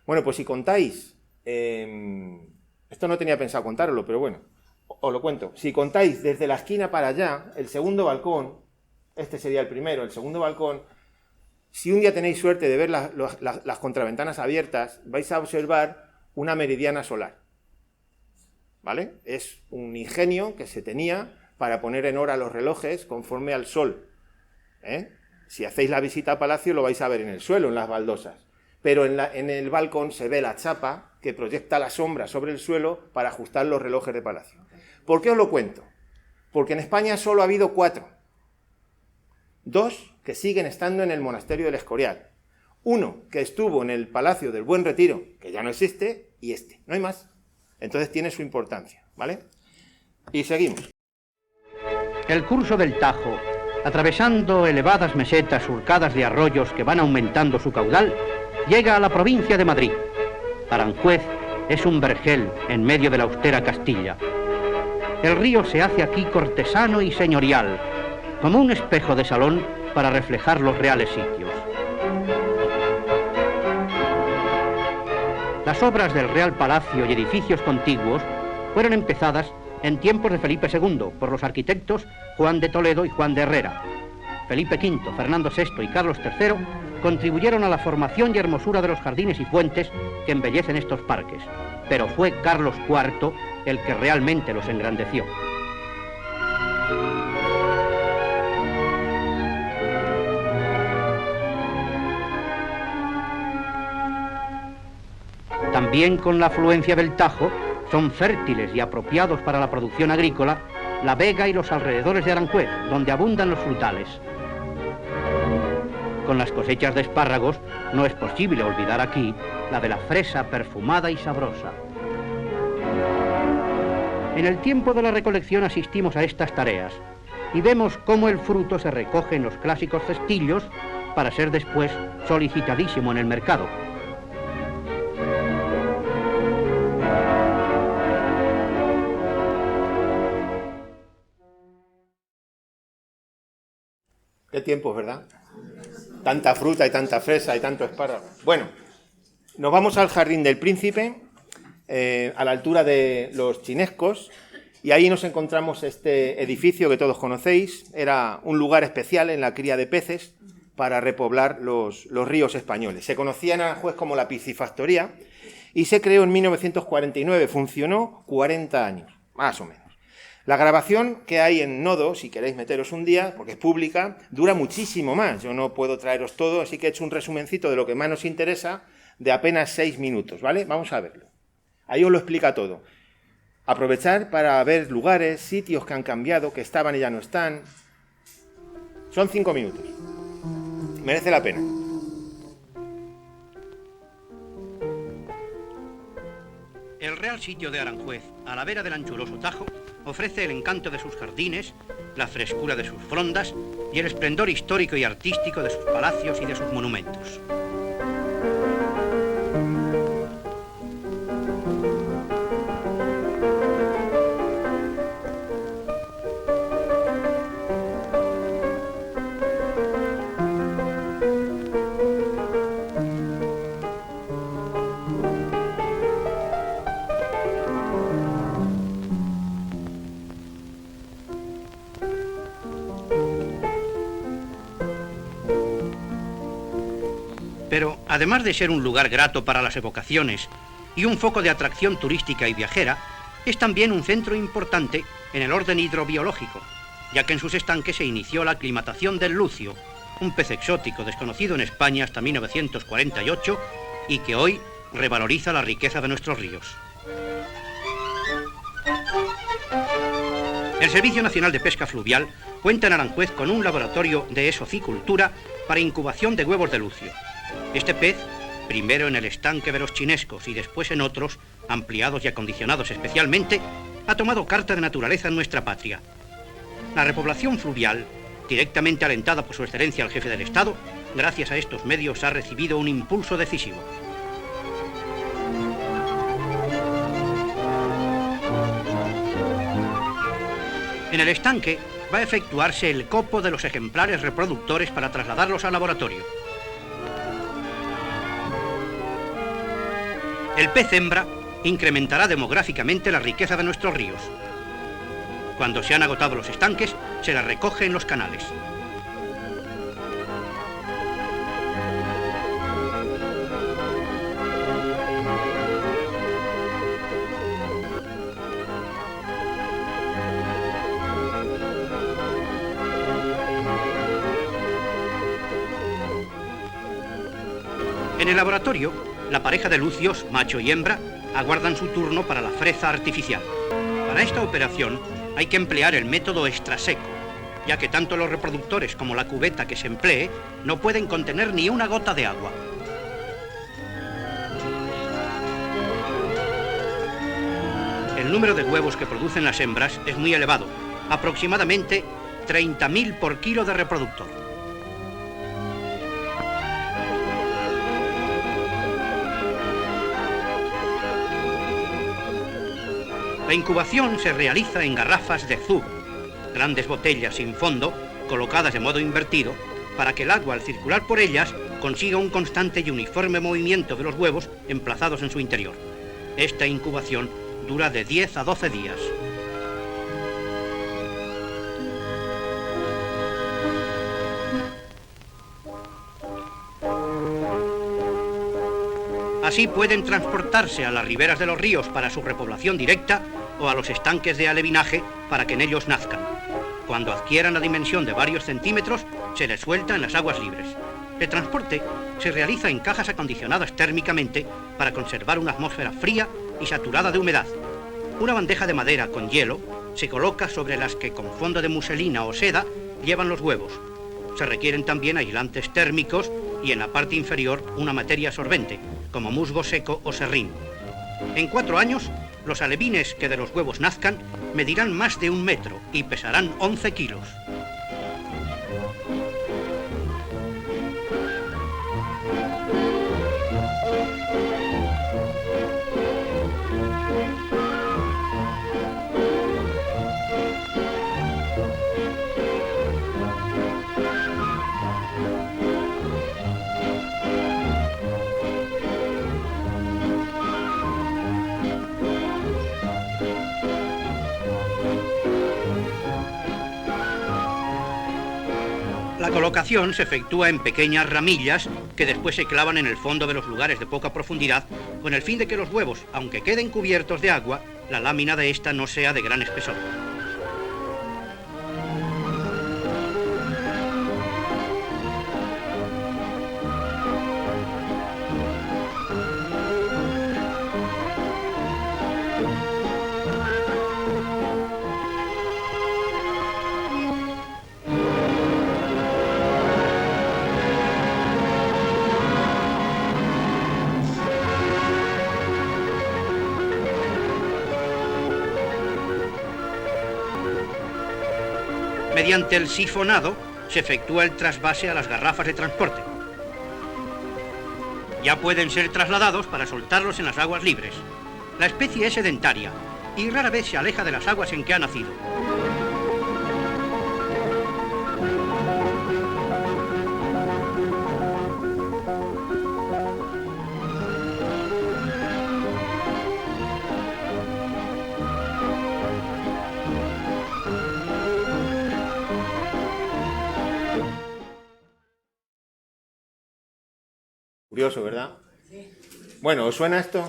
Bueno, pues si contáis, esto no tenía pensado contároslo, pero bueno, os lo cuento. Si contáis desde la esquina para allá, el segundo balcón, este sería el primero, el segundo balcón, si un día tenéis suerte de ver las contraventanas abiertas, vais a observar una meridiana solar, ¿vale? Es un ingenio que se tenía para poner en hora los relojes conforme al sol, Si hacéis la visita a Palacio lo vais a ver en el suelo, en las baldosas, pero en el balcón se ve la chapa que proyecta la sombra sobre el suelo para ajustar los relojes de Palacio. ¿Por qué os lo cuento? Porque en España solo ha habido 4. 2 que siguen estando en el monasterio del Escorial. 1 que estuvo en el Palacio del Buen Retiro, que ya no existe, y este. No hay más. Entonces tiene su importancia, ¿vale? Y seguimos. El curso del Tajo, atravesando elevadas mesetas surcadas de arroyos que van aumentando su caudal, llega a la provincia de Madrid. Aranjuez es un vergel en medio de la austera Castilla. El río se hace aquí cortesano y señorial, como un espejo de salón para reflejar los reales sitios. Las obras del Real Palacio y edificios contiguos fueron empezadas en tiempos de Felipe II por los arquitectos Juan de Toledo y Juan de Herrera. Felipe V, Fernando VI y Carlos III contribuyeron a la formación y hermosura de los jardines y fuentes que embellecen estos parques, pero fue Carlos IV el que realmente los engrandeció. También con la afluencia del Tajo son fértiles y apropiados para la producción agrícola la Vega y los alrededores de Aranjuez, donde abundan los frutales. Con las cosechas de espárragos no es posible olvidar aquí la de la fresa perfumada y sabrosa. En el tiempo de la recolección asistimos a estas tareas y vemos cómo el fruto se recoge en los clásicos cestillos para ser después solicitadísimo en el mercado. Qué tiempos, ¿verdad? Tanta fruta y tanta fresa y tanto espárrago. Bueno, nos vamos al Jardín del Príncipe, a la altura de los Chinescos, y ahí nos encontramos este edificio que todos conocéis. Era un lugar especial en la cría de peces para repoblar los ríos españoles. Se conocía en Aranjuez como la piscifactoría y se creó en 1949. Funcionó 40 años, más o menos. La grabación que hay en Nodo, si queréis meteros un día, porque es pública, dura muchísimo más. Yo no puedo traeros todo, así que he hecho un resumencito de lo que más nos interesa de apenas 6 minutos, ¿vale? Vamos a verlo. Ahí os lo explica todo. Aprovechar para ver lugares, sitios que han cambiado, que estaban y ya no están. Son 5 minutos. merece la pena. El Real Sitio de Aranjuez, a la vera del anchuroso Tajo, ofrece el encanto de sus jardines, la frescura de sus frondas y el esplendor histórico y artístico de sus palacios y de sus monumentos. Pero, además de ser un lugar grato para las evocaciones y un foco de atracción turística y viajera, es también un centro importante en el orden hidrobiológico, ya que en sus estanques se inició la aclimatación del lucio, un pez exótico desconocido en España hasta 1948 y que hoy revaloriza la riqueza de nuestros ríos. El Servicio Nacional de Pesca Fluvial cuenta en Aranjuez con un laboratorio de esocicultura para incubación de huevos de lucio. Este pez, primero en el estanque de los Chinescos y después en otros, ampliados y acondicionados especialmente, ha tomado carta de naturaleza en nuestra patria. La repoblación fluvial, directamente alentada por su excelencia el jefe del Estado, gracias a estos medios ha recibido un impulso decisivo. En el estanque va a efectuarse el copo de los ejemplares reproductores para trasladarlos al laboratorio. El pez hembra incrementará demográficamente la riqueza de nuestros ríos. Cuando se han agotado los estanques, se la recoge en los canales. En el laboratorio, la pareja de lucios, macho y hembra, aguardan su turno para la freza artificial. Para esta operación hay que emplear el método extraseco, ya que tanto los reproductores como la cubeta que se emplee no pueden contener ni una gota de agua. El número de huevos que producen las hembras es muy elevado, aproximadamente 30.000 por kilo de reproductor. La incubación se realiza en garrafas de zubo, grandes botellas sin fondo, colocadas de modo invertido, para que el agua al circular por ellas consiga un constante y uniforme movimiento de los huevos emplazados en su interior. Esta incubación dura de 10 a 12 días. Así pueden transportarse a las riberas de los ríos para su repoblación directa o a los estanques de alevinaje para que en ellos nazcan. Cuando adquieran la dimensión de varios centímetros, se les suelta en las aguas libres. El transporte se realiza en cajas acondicionadas térmicamente para conservar una atmósfera fría y saturada de humedad. Una bandeja de madera con hielo se coloca sobre las que con fondo de muselina o seda llevan los huevos. Se requieren también aislantes térmicos y en la parte inferior una materia absorbente, como musgo seco o serrín. En 4 años, los alevines que de los huevos nazcan medirán más de 1 metro y pesarán 11 kilos. La colocación se efectúa en pequeñas ramillas que después se clavan en el fondo de los lugares de poca profundidad con el fin de que los huevos, aunque queden cubiertos de agua, la lámina de esta no sea de gran espesor. mediante el sifonado se efectúa el trasvase a las garrafas de transporte. Ya pueden ser trasladados para soltarlos en las aguas libres. La especie es sedentaria y rara vez se aleja de las aguas en que ha nacido. Curioso, ¿verdad? Bueno, ¿os suena esto?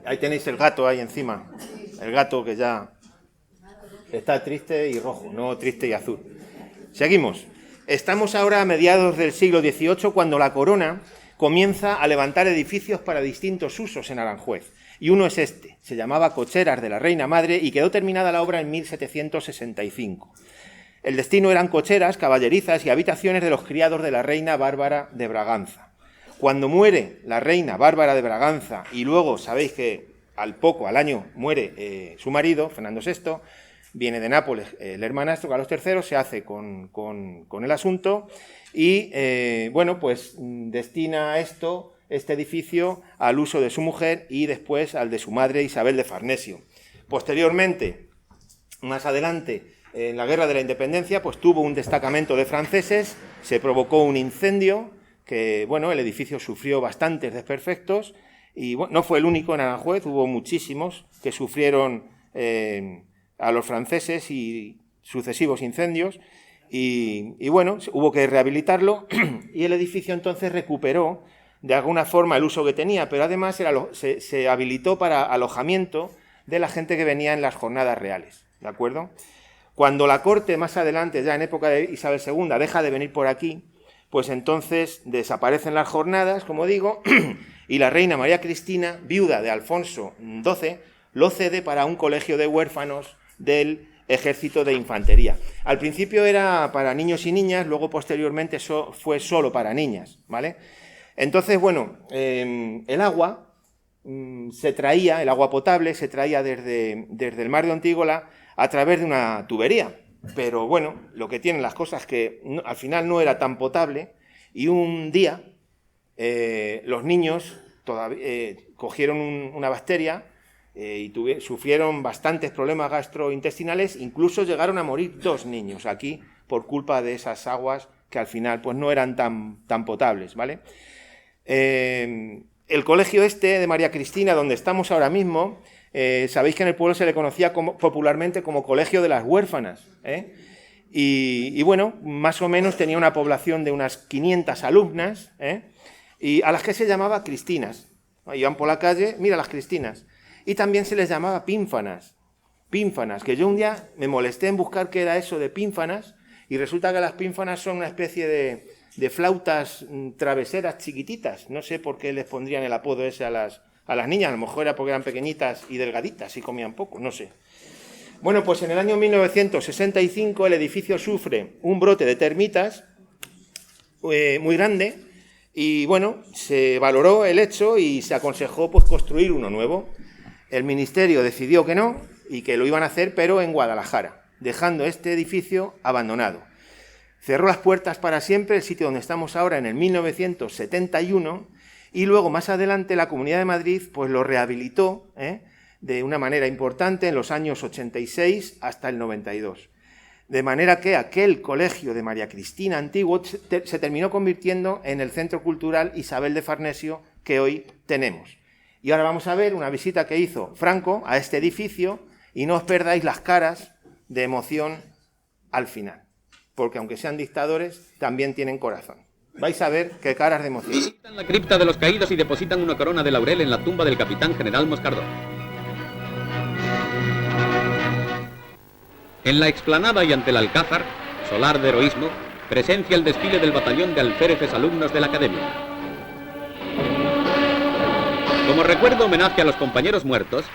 Ahí tenéis el gato ahí encima. El gato que ya está triste y rojo, no triste y azul. Seguimos. Estamos ahora a mediados del siglo XVIII, cuando la corona comienza a levantar edificios para distintos usos en Aranjuez. Y uno es este. Se llamaba Cocheras de la Reina Madre y quedó terminada la obra en 1765. El destino eran cocheras, caballerizas y habitaciones de los criados de la reina Bárbara de Braganza. Cuando muere la reina Bárbara de Braganza y luego sabéis que al año muere su marido, Fernando VI, viene de Nápoles el hermanastro Carlos III, se hace con el asunto y bueno, pues destina este edificio al uso de su mujer y después al de su madre Isabel de Farnesio. Posteriormente, más adelante, en la Guerra de la Independencia, pues tuvo un destacamento de franceses, se provocó un incendio, que bueno, el edificio sufrió bastantes desperfectos y bueno, no fue el único en Aranjuez, hubo muchísimos que sufrieron a los franceses y sucesivos incendios y bueno, hubo que rehabilitarlo y el edificio entonces recuperó de alguna forma el uso que tenía, pero además se habilitó para alojamiento de la gente que venía en las jornadas reales, ¿de acuerdo? Cuando la corte más adelante, ya en época de Isabel II, deja de venir por aquí, pues entonces desaparecen las jornadas, como digo, y la reina María Cristina, viuda de Alfonso XII, lo cede para un colegio de huérfanos del ejército de infantería. Al principio era para niños y niñas, luego posteriormente fue solo para niñas, ¿vale? Entonces, bueno, el agua se traía, el agua potable se traía desde el mar de Ontígola a través de una tubería. Pero bueno, lo que tienen las cosas es que al final no era tan potable y un día los niños cogieron una bacteria y sufrieron bastantes problemas gastrointestinales, incluso llegaron a morir 2 niños aquí por culpa de esas aguas que al final pues no eran tan potables, ¿vale? El colegio este de María Cristina, donde estamos ahora mismo, sabéis que en el pueblo se le conocía popularmente como Colegio de las Huérfanas, y bueno, más o menos tenía una población de unas 500 alumnas, y a las que se llamaba Cristinas. Iban por la calle, mira las Cristinas. Y también se les llamaba pínfanas, que yo un día me molesté en buscar qué era eso de pínfanas, y resulta que las pínfanas son una especie de flautas traveseras chiquititas. No sé por qué les pondrían el apodo ese a las niñas, a lo mejor era porque eran pequeñitas y delgaditas y comían poco, no sé. Bueno, pues en el año 1965 el edificio sufre un brote de termitas muy grande y bueno, se valoró el hecho y se aconsejó pues construir uno nuevo. El ministerio decidió que no y que lo iban a hacer, pero en Guadalajara, dejando este edificio abandonado. Cerró las puertas para siempre el sitio donde estamos ahora en el 1971 y luego más adelante la Comunidad de Madrid pues lo rehabilitó de una manera importante en los años 86 hasta el 92. De manera que aquel colegio de María Cristina antiguo se terminó convirtiendo en el Centro Cultural Isabel de Farnesio que hoy tenemos. Y ahora vamos a ver una visita que hizo Franco a este edificio y no os perdáis las caras de emoción al final, porque aunque sean dictadores, también tienen corazón. Vais a ver qué caras de emoción. Visitan la cripta de los caídos y depositan una corona de laurel en la tumba del capitán general Moscardó. En la explanada y ante el Alcázar, solar de heroísmo, presencia el desfile del batallón de alféreces alumnos de la academia. Como recuerdo homenaje a los compañeros muertos,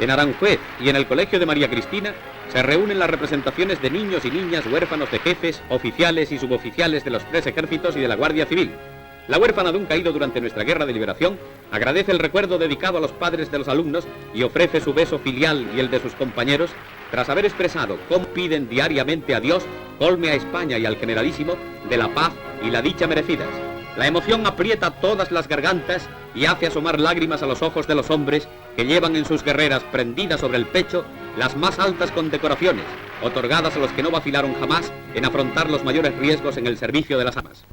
en Aranjuez y en el Colegio de María Cristina se reúnen las representaciones de niños y niñas huérfanos de jefes, oficiales y suboficiales de los 3 ejércitos y de la Guardia Civil. La huérfana de un caído durante nuestra guerra de liberación agradece el recuerdo dedicado a los padres de los alumnos y ofrece su beso filial y el de sus compañeros tras haber expresado cómo piden diariamente a Dios, colme a España y al Generalísimo de la paz y la dicha merecidas. La emoción aprieta todas las gargantas y hace asomar lágrimas a los ojos de los hombres que llevan en sus guerreras prendidas sobre el pecho las más altas condecoraciones, otorgadas a los que no vacilaron jamás en afrontar los mayores riesgos en el servicio de las armas.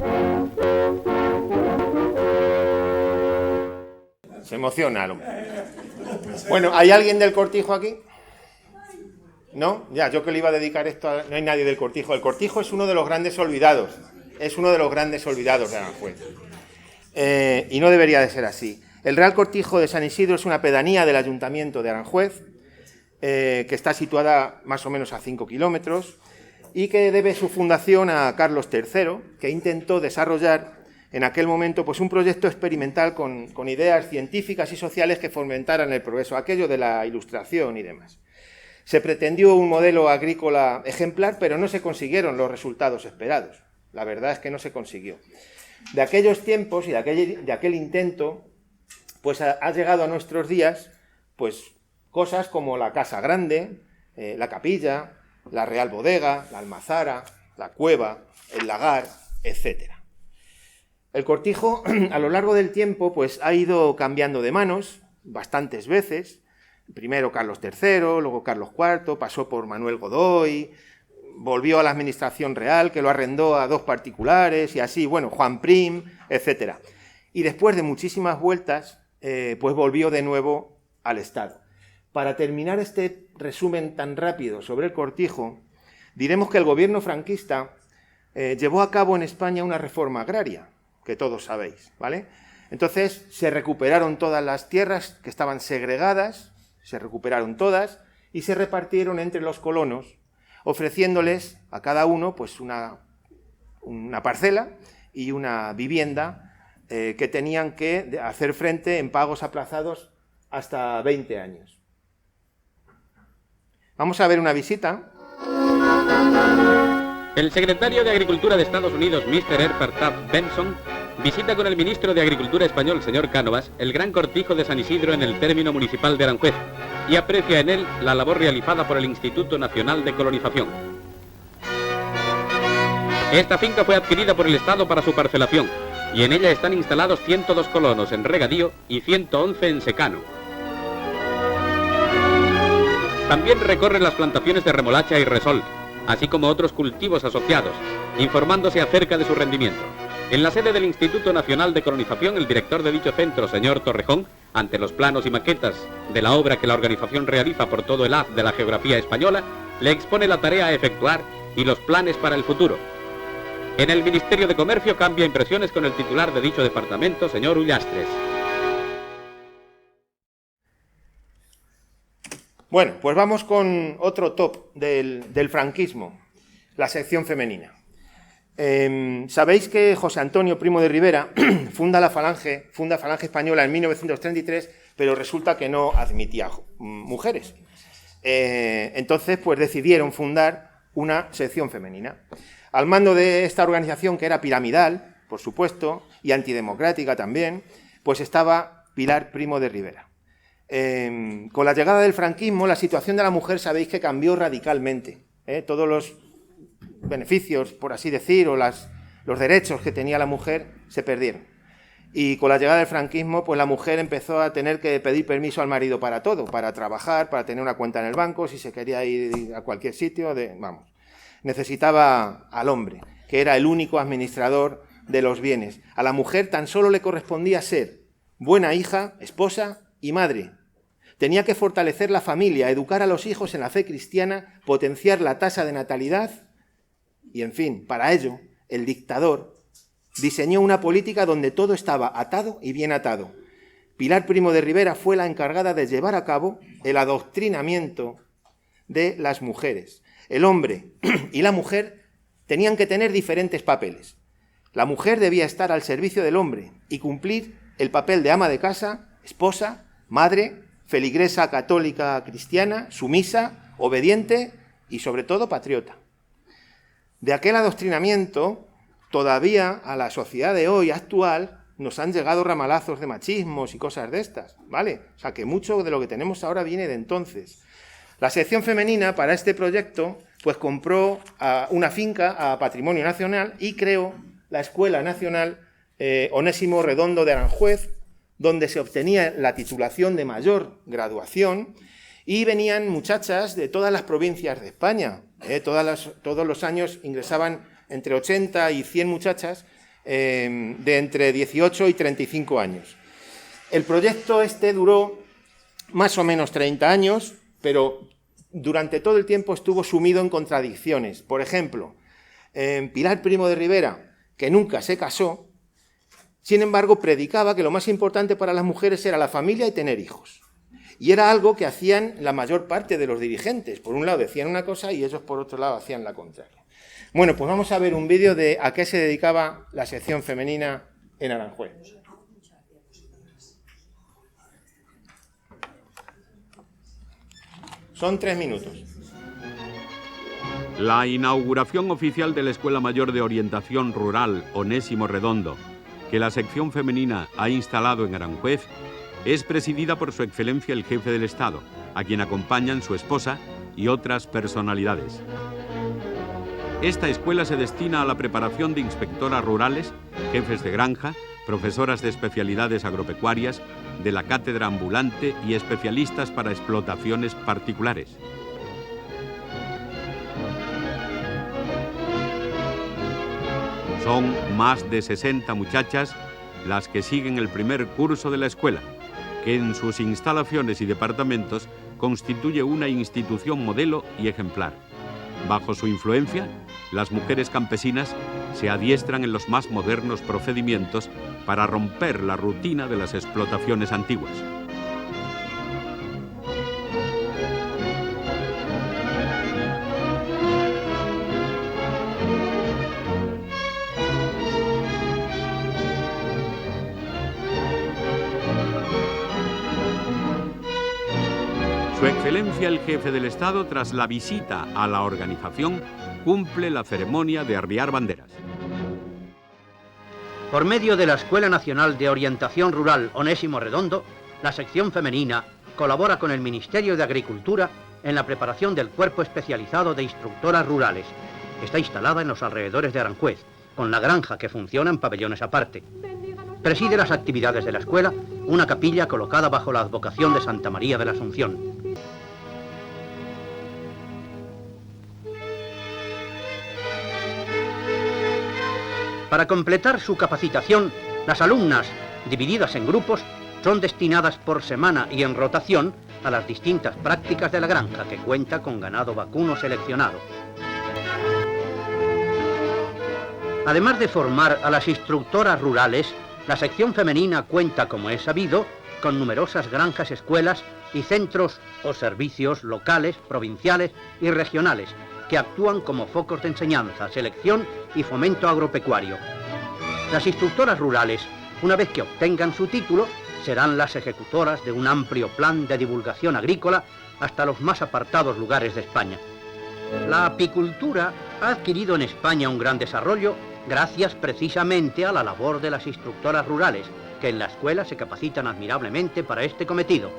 Se emocionaron. Bueno, ¿hay alguien del Cortijo aquí? ¿No? Ya, yo que le iba a dedicar esto a... No hay nadie del Cortijo. El Cortijo es uno de los grandes olvidados. Es uno de los grandes olvidados de Aranjuez. Y no debería de ser así. El Real Cortijo de San Isidro es una pedanía del Ayuntamiento de Aranjuez, que está situada más o menos a 5 kilómetros, y que debe su fundación a Carlos III, que intentó desarrollar en aquel momento pues un proyecto experimental con ideas científicas y sociales que fomentaran el progreso, aquello de la ilustración y demás. Se pretendió un modelo agrícola ejemplar, pero no se consiguieron los resultados esperados. La verdad es que no se consiguió. De aquellos tiempos y de aquel intento, pues ha llegado a nuestros días pues cosas como la Casa Grande, la Capilla, la Real Bodega, la Almazara, la Cueva, el Lagar, etc. El Cortijo, a lo largo del tiempo, pues ha ido cambiando de manos bastantes veces. Primero Carlos III, luego Carlos IV, pasó por Manuel Godoy, volvió a la administración real, que lo arrendó a 2 particulares, y así, bueno, Juan Prim, etc. Y después de muchísimas vueltas, pues volvió de nuevo al Estado. Para terminar este resumen tan rápido sobre el Cortijo, diremos que el gobierno franquista llevó a cabo en España una reforma agraria, que todos sabéis, ¿vale? Entonces se recuperaron todas las tierras que estaban segregadas, se recuperaron todas y se repartieron entre los colonos, ofreciéndoles a cada uno pues una parcela y una vivienda que tenían que hacer frente en pagos aplazados hasta 20 años. Vamos a ver una visita. El secretario de Agricultura de Estados Unidos, Mr. Herbert Taft Benson, visita con el ministro de Agricultura español, señor Cánovas, el Gran Cortijo de San Isidro en el término municipal de Aranjuez, y aprecia en él la labor realizada por el Instituto Nacional de Colonización. Esta finca fue adquirida por el Estado para su parcelación, y en ella están instalados 102 colonos en regadío y 111 en secano. También recorren las plantaciones de remolacha y resol, así como otros cultivos asociados, informándose acerca de su rendimiento. En la sede del Instituto Nacional de Colonización, el director de dicho centro, señor Torrejón, ante los planos y maquetas de la obra que la organización realiza por todo el haz de la geografía española, le expone la tarea a efectuar y los planes para el futuro. En el Ministerio de Comercio cambia impresiones con el titular de dicho departamento, señor Ullastres. Bueno, pues vamos con otro top del franquismo, la sección femenina. Sabéis que José Antonio Primo de Rivera funda Falange Española en 1933, pero resulta que no admitía mujeres. Entonces, pues decidieron fundar una sección femenina. Al mando de esta organización, que era piramidal, por supuesto, y antidemocrática también, pues estaba Pilar Primo de Rivera. Con la llegada del franquismo, la situación de la mujer sabéis que cambió radicalmente. Todos los beneficios, por así decir, o los derechos que tenía la mujer se perdieron. Y con la llegada del franquismo, pues la mujer empezó a tener que pedir permiso al marido para todo, para trabajar, para tener una cuenta en el banco, si se quería ir a cualquier sitio, necesitaba al hombre, que era el único administrador de los bienes. A la mujer tan solo le correspondía ser buena hija, esposa y madre. Tenía que fortalecer la familia, educar a los hijos en la fe cristiana, potenciar la tasa de natalidad y, en fin, para ello, el dictador diseñó una política donde todo estaba atado y bien atado. Pilar Primo de Rivera fue la encargada de llevar a cabo el adoctrinamiento de las mujeres. El hombre y la mujer tenían que tener diferentes papeles. La mujer debía estar al servicio del hombre y cumplir el papel de ama de casa, esposa, madre, feligresa católica cristiana, sumisa, obediente y, sobre todo, patriota. De aquel adoctrinamiento, todavía a la sociedad de hoy actual nos han llegado ramalazos de machismos y cosas de estas, ¿vale? O sea, que mucho de lo que tenemos ahora viene de entonces. La sección femenina, para este proyecto, pues compró una finca a Patrimonio Nacional y creó la Escuela Nacional Onésimo Redondo de Aranjuez, donde se obtenía la titulación de mayor graduación y venían muchachas de todas las provincias de España. Todos los años ingresaban entre 80 y 100 muchachas de entre 18 y 35 años. El proyecto este duró más o menos 30 años, pero durante todo el tiempo estuvo sumido en contradicciones. Por ejemplo, Pilar Primo de Rivera, que nunca se casó, sin embargo, predicaba que lo más importante para las mujeres era la familia y tener hijos. Y era algo que hacían la mayor parte de los dirigentes. Por un lado decían una cosa y ellos por otro lado hacían la contraria. Bueno, pues vamos a ver un vídeo de a qué se dedicaba la sección femenina en Aranjuez. Son 3 minutos. La inauguración oficial de la Escuela Mayor de Orientación Rural Onésimo Redondo, que la sección femenina ha instalado en Aranjuez, es presidida por Su Excelencia el Jefe del Estado, a quien acompañan su esposa y otras personalidades. Esta escuela se destina a la preparación de inspectoras rurales, jefes de granja, profesoras de especialidades agropecuarias, de la cátedra ambulante y especialistas para explotaciones particulares. Son más de 60 muchachas las que siguen el primer curso de la escuela, que en sus instalaciones y departamentos constituye una institución modelo y ejemplar. Bajo su influencia, las mujeres campesinas se adiestran en los más modernos procedimientos para romper la rutina de las explotaciones antiguas. Su Excelencia el Jefe del Estado, tras la visita a la organización, cumple la ceremonia de arriar banderas. Por medio de la Escuela Nacional de Orientación Rural Onésimo Redondo, la sección femenina colabora con el Ministerio de Agricultura en la preparación del cuerpo especializado de instructoras rurales. Está instalada en los alrededores de Aranjuez, con la granja que funciona en pabellones aparte. Preside las actividades de la escuela una capilla colocada bajo la advocación de Santa María de la Asunción. Para completar su capacitación, las alumnas, divididas en grupos, son destinadas por semana y en rotación a las distintas prácticas de la granja, que cuenta con ganado vacuno seleccionado. Además de formar a las instructoras rurales, la sección femenina cuenta, como es sabido, con numerosas granjas, escuelas y centros o servicios locales, provinciales y regionales, que actúan como focos de enseñanza, selección y fomento agropecuario. Las instructoras rurales, una vez que obtengan su título, serán las ejecutoras de un amplio plan de divulgación agrícola hasta los más apartados lugares de España. La apicultura ha adquirido en España un gran desarrollo gracias precisamente a la labor de las instructoras rurales, que en la escuela se capacitan admirablemente para este cometido.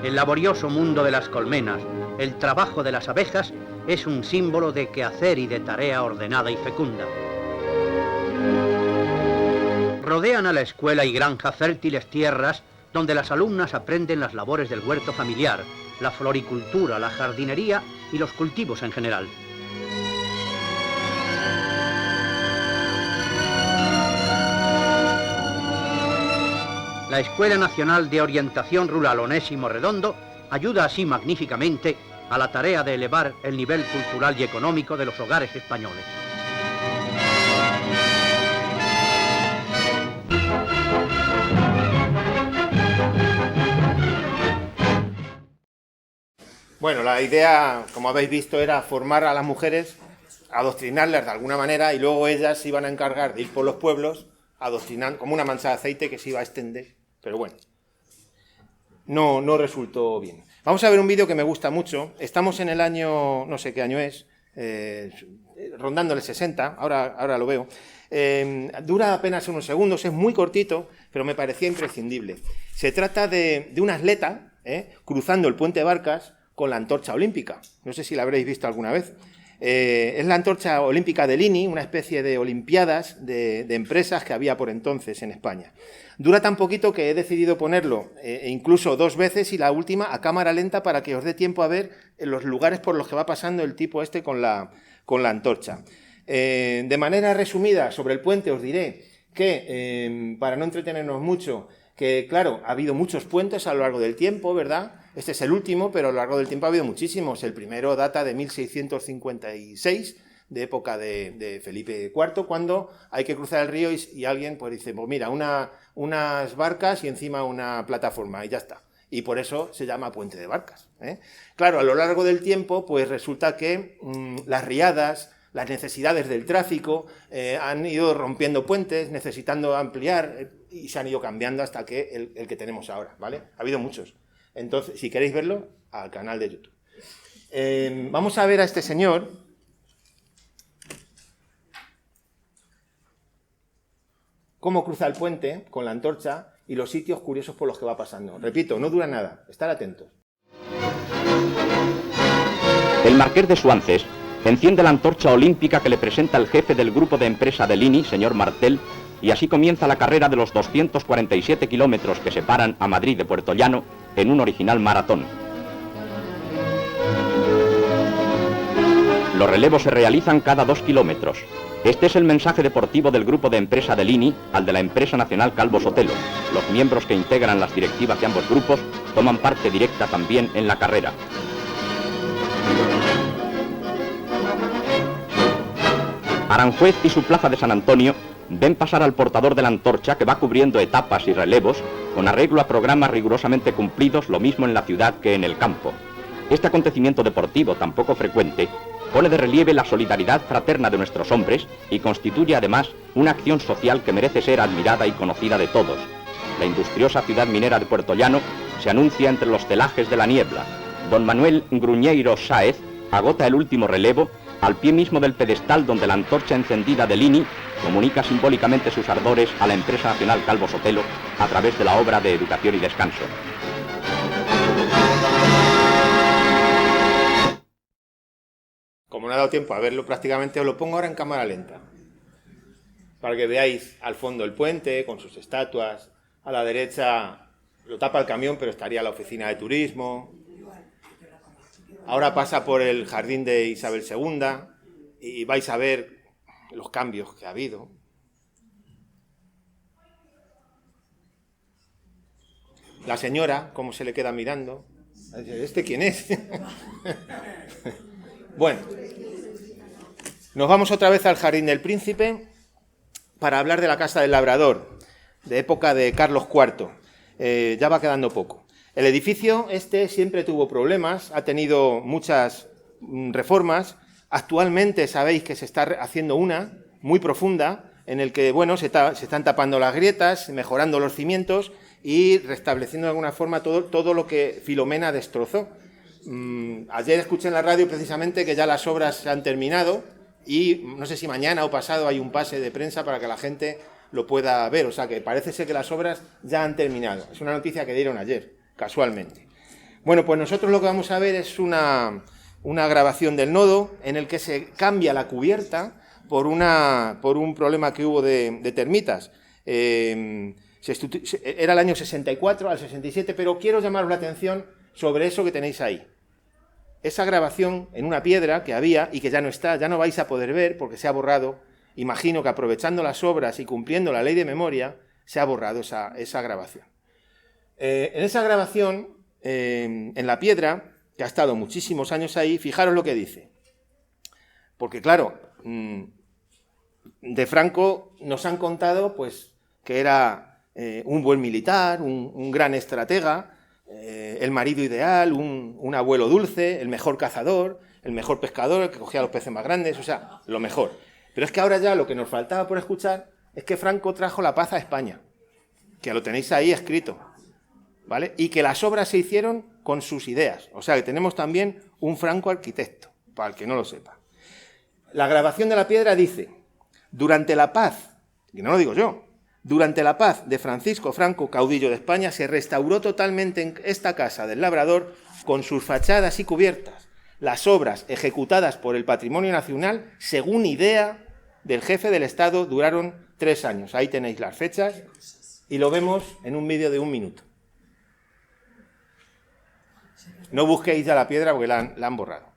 El laborioso mundo de las colmenas, el trabajo de las abejas, es un símbolo de quehacer y de tarea ordenada y fecunda. Rodean a la escuela y granja fértiles tierras donde las alumnas aprenden las labores del huerto familiar, la floricultura, la jardinería y los cultivos en general. La Escuela Nacional de Orientación Rural Onésimo Redondo ayuda así magníficamente a la tarea de elevar el nivel cultural y económico de los hogares españoles. Bueno, la idea, como habéis visto, era formar a las mujeres, adoctrinarlas de alguna manera y luego ellas se iban a encargar de ir por los pueblos adoctrinando, como una mancha de aceite que se iba a extender. Pero bueno, no resultó bien. Vamos a ver un vídeo que me gusta mucho. Estamos en el año, no sé qué año es, rondando el 60, ahora lo veo. Dura apenas unos segundos, es muy cortito, pero me parecía imprescindible. Se trata de un atleta cruzando el puente de Barcas con la antorcha olímpica. No sé si la habréis visto alguna vez. Es la antorcha olímpica de Lini, una especie de olimpiadas de empresas que había por entonces en España. Dura tan poquito que he decidido ponerlo incluso 2 veces y la última a cámara lenta para que os dé tiempo a ver los lugares por los que va pasando el tipo este con la antorcha. De manera resumida sobre el puente os diré que, para no entretenernos mucho, que claro, ha habido muchos puentes a lo largo del tiempo, ¿verdad? Este es el último, pero a lo largo del tiempo ha habido muchísimos. El primero data de 1656, de época de Felipe IV, cuando hay que cruzar el río y alguien pues dice, pues mira, unas barcas y encima una plataforma y ya está. Y por eso se llama Puente de Barcas, ¿eh? Claro, a lo largo del tiempo pues resulta que las riadas, las necesidades del tráfico han ido rompiendo puentes, necesitando ampliar y se han ido cambiando hasta que el que tenemos ahora, ¿vale? Ha habido muchos. Entonces, si queréis verlo, al canal de YouTube. Vamos a ver a este señor. Cómo cruza el puente con la antorcha y los sitios curiosos por los que va pasando. Repito, no dura nada. Estar atentos. El marqués de Suances enciende la antorcha olímpica que le presenta el jefe del grupo de empresa de Lini, señor Martel, y así comienza la carrera de los 247 kilómetros que separan a Madrid de Puerto Llano en un original maratón. Los relevos se realizan cada 2 kilómetros. Este es el mensaje deportivo del grupo de empresa de Lini al de la empresa nacional Calvo Sotelo. Los miembros que integran las directivas de ambos grupos toman parte directa también en la carrera. Aranjuez y su plaza de San Antonio ven pasar al portador de la antorcha que va cubriendo etapas y relevos con arreglo a programas rigurosamente cumplidos, lo mismo en la ciudad que en el campo. Este acontecimiento deportivo tan poco frecuente pone de relieve la solidaridad fraterna de nuestros hombres y constituye además una acción social que merece ser admirada y conocida de todos. La industriosa ciudad minera de Puerto Llano se anuncia entre los celajes de la niebla. Don Manuel Gruñeiro Sáez agota el último relevo al pie mismo del pedestal donde la antorcha encendida de Lini comunica simbólicamente sus ardores a la empresa nacional Calvo Sotelo a través de la obra de Educación y Descanso. Como no ha dado tiempo a verlo prácticamente, os lo pongo ahora en cámara lenta, para que veáis al fondo el puente con sus estatuas. A la derecha lo tapa el camión, pero estaría la oficina de turismo. Ahora pasa por el jardín de Isabel II y vais a ver los cambios que ha habido. La señora, cómo se le queda mirando. ¿Este quién es? Bueno, nos vamos otra vez al Jardín del Príncipe para hablar de la Casa del Labrador, de época de Carlos IV. Ya va quedando poco. El edificio este siempre tuvo problemas, ha tenido muchas reformas. Actualmente sabéis que se está haciendo una muy profunda, en el que bueno, se están tapando las grietas, mejorando los cimientos y restableciendo de alguna forma todo lo que Filomena destrozó. Ayer escuché en la radio precisamente que ya las obras se han terminado y no sé si mañana o pasado hay un pase de prensa para que la gente lo pueda ver. O sea que parece ser que las obras ya han terminado. Es una noticia que dieron ayer, casualmente. Bueno, pues nosotros lo que vamos a ver es una grabación del nodo en el que se cambia la cubierta por un problema que hubo de termitas. Era el año 64 al 67, pero quiero llamaros la atención sobre eso que tenéis ahí. Esa grabación en una piedra que había y que ya no está, ya no vais a poder ver porque se ha borrado. Imagino que aprovechando las obras y cumpliendo la ley de memoria, se ha borrado esa grabación. En esa grabación, en la piedra, que ha estado muchísimos años ahí, fijaros lo que dice. Porque claro, de Franco nos han contado pues, que era un buen militar, un gran estratega, el marido ideal, un abuelo dulce, el mejor cazador, el mejor pescador, el que cogía los peces más grandes, o sea, lo mejor. Pero es que ahora ya lo que nos faltaba por escuchar es que Franco trajo la paz a España, que lo tenéis ahí escrito, ¿vale? Y que las obras se hicieron con sus ideas. O sea, que tenemos también un Franco arquitecto, para el que no lo sepa. La grabación de la piedra dice: Durante la paz, y no lo digo yo, durante la paz de Francisco Franco, caudillo de España, se restauró totalmente esta casa del Labrador con sus fachadas y cubiertas. Las obras ejecutadas por el Patrimonio Nacional, según idea del jefe del Estado, duraron 3 años. Ahí tenéis las fechas y lo vemos en un vídeo de 1 minuto. No busquéis ya la piedra porque la han borrado.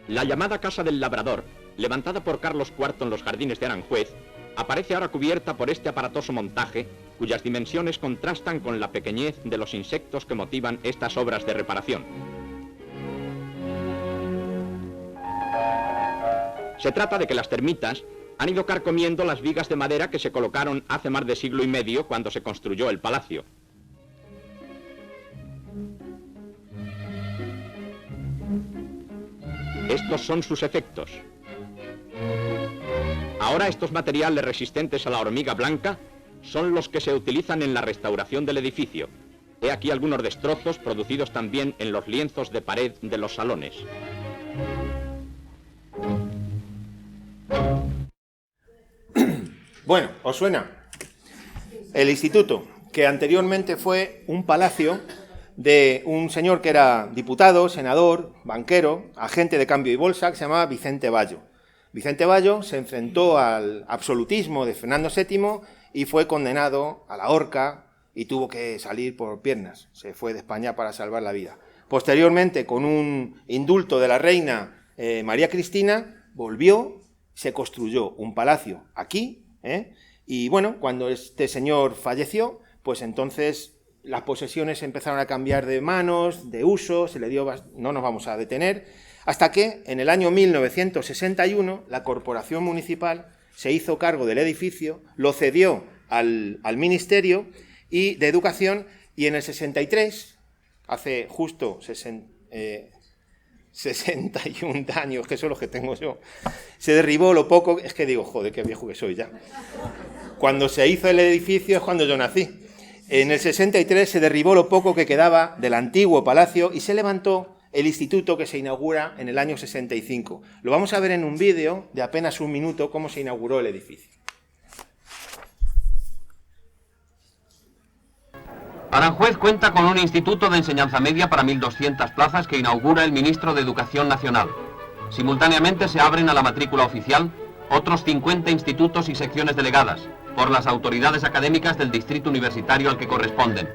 La llamada Casa del Labrador, levantada por Carlos IV en los jardines de Aranjuez, aparece ahora cubierta por este aparatoso montaje, cuyas dimensiones contrastan con la pequeñez de los insectos que motivan estas obras de reparación. Se trata de que las termitas han ido carcomiendo las vigas de madera que se colocaron hace más de siglo y medio cuando se construyó el palacio. Estos son sus efectos. Ahora estos materiales resistentes a la hormiga blanca son los que se utilizan en la restauración del edificio. He aquí algunos destrozos producidos también en los lienzos de pared de los salones. Bueno, ¿os suena? El instituto, que anteriormente fue un palacio de un señor que era diputado, senador, banquero, agente de cambio y bolsa, que se llamaba Vicente Bayo. Vicente Bayo se enfrentó al absolutismo de Fernando VII y fue condenado a la horca y tuvo que salir por piernas. Se fue de España para salvar la vida. Posteriormente, con un indulto de la reina María Cristina, volvió, se construyó un palacio aquí, y bueno, cuando este señor falleció, pues entonces las posesiones empezaron a cambiar de manos, de uso, se le dio, no nos vamos a detener, hasta que en el año 1961 la Corporación Municipal se hizo cargo del edificio, lo cedió al Ministerio de Educación y en el 63, hace justo 61 años, que son los que tengo yo, se derribó lo poco, es que digo, joder, qué viejo que soy ya. Cuando se hizo el edificio es cuando yo nací. En el 63 se derribó lo poco que quedaba del antiguo palacio y se levantó el instituto que se inaugura en el año 65. Lo vamos a ver en un vídeo de apenas 1 minuto cómo se inauguró el edificio. Aranjuez cuenta con un instituto de enseñanza media para 1.200 plazas que inaugura el ministro de Educación Nacional. Simultáneamente se abren a la matrícula oficial otros 50 institutos y secciones delegadas por las autoridades académicas del distrito universitario al que corresponden.